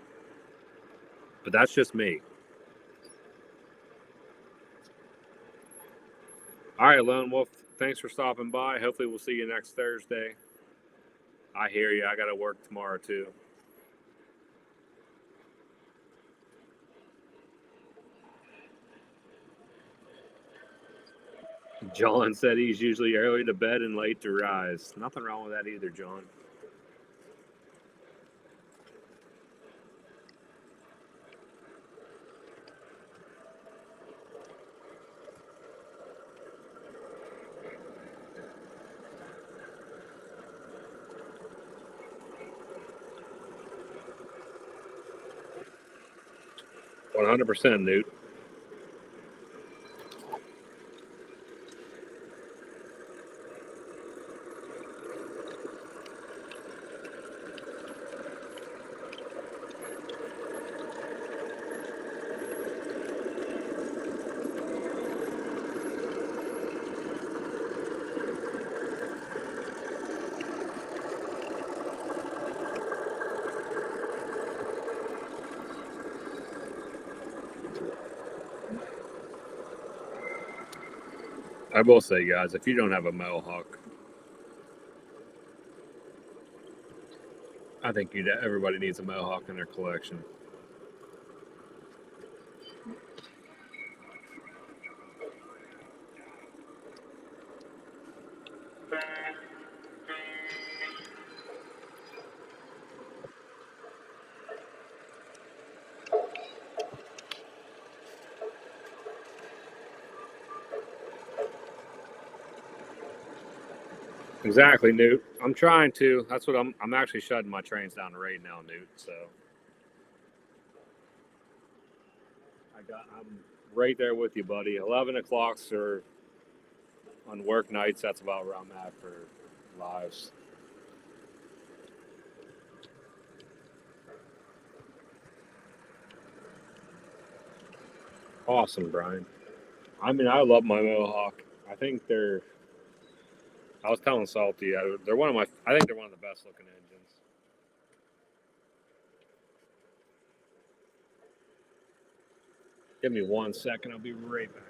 But that's just me. All right, Lone Wolf, thanks for stopping by. Hopefully we'll see you next Thursday. I hear you. I got to work tomorrow too. John said he's usually early to bed and late to rise. Nothing wrong with that either, John. %, Newt. I will say, guys, if you don't have a Mohawk, I think everybody needs a Mohawk in their collection. Exactly, Newt. I'm trying to. That's what I'm actually shutting my trains down right now, Newt. So I'm right there with you, buddy. 11 o'clocks or on work nights. That's about where I'm at for lives. Awesome, Brian. I mean, I love my Mohawk. I think I was telling Salty, they're one of my. I think they're one of the best looking engines. Give me 1 second. I'll be right back.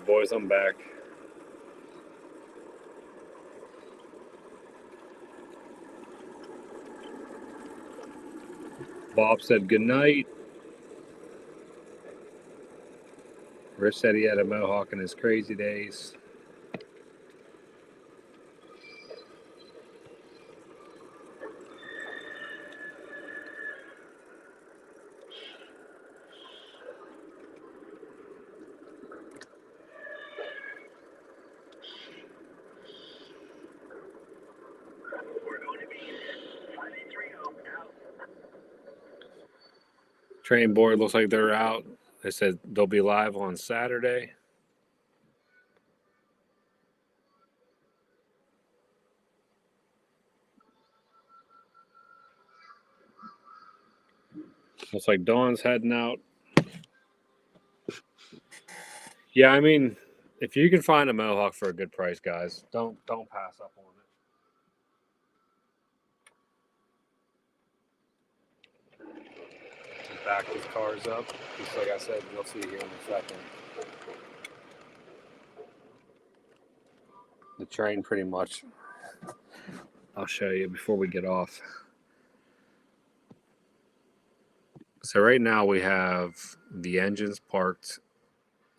right, boys, I'm back. Bob said good night. Rich said he had a mohawk in his crazy days. Train board looks like they're out. They said they'll be live on Saturday. Looks like Dawn's heading out. Yeah, I mean, if you can find a mohawk for a good price, guys, don't pass up on it. Just back these cars up, just like I said, you'll see here in a second. The train pretty much. I'll show you before we get off. So right now we have the engines parked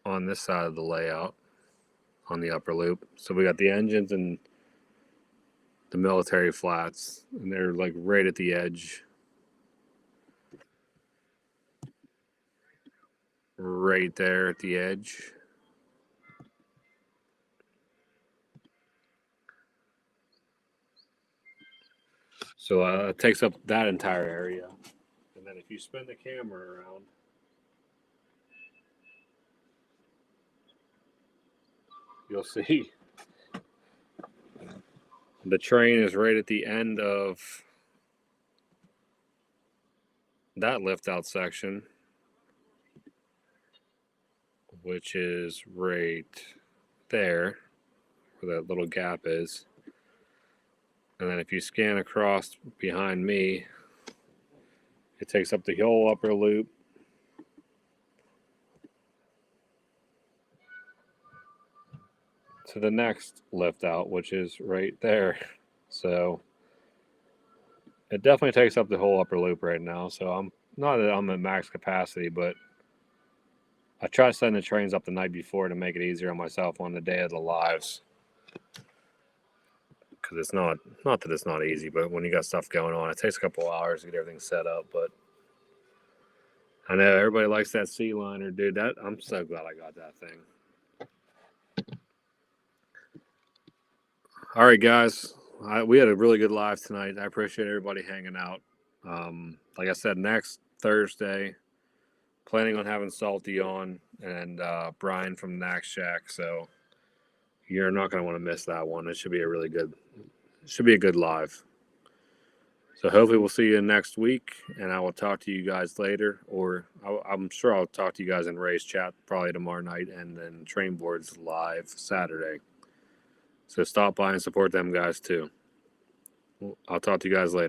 on this side of the layout on the upper loop. So we got the engines and the military flats, and they're like right at the edge. Right there at the edge. So it takes up that entire area. And then if you spin the camera around, you'll see the train is right at the end of that lift out section, which is right there where that little gap is. And then if you scan across behind me, it takes up the whole upper loop. To the next lift out, which is right there. So it definitely takes up the whole upper loop right now. So I'm not that I'm at max capacity, but I try to send the trains up the night before to make it easier on myself on the day of the lives. Because it's not that it's not easy, but when you got stuff going on, it takes a couple hours to get everything set up. But I know everybody likes that sea liner, dude. That I'm so glad I got that thing. All right, guys. We had a really good live tonight. I appreciate everybody hanging out. Like I said, next Thursday, planning on having Salty on and Brian from Knack Shack. So you're not going to want to miss that one. It should be a good live. So hopefully we'll see you next week, and I will talk to you guys later. Or I'm sure I'll talk to you guys in Ray's chat probably tomorrow night, and then Train Boards live Saturday. So stop by and support them guys too. I'll talk to you guys later.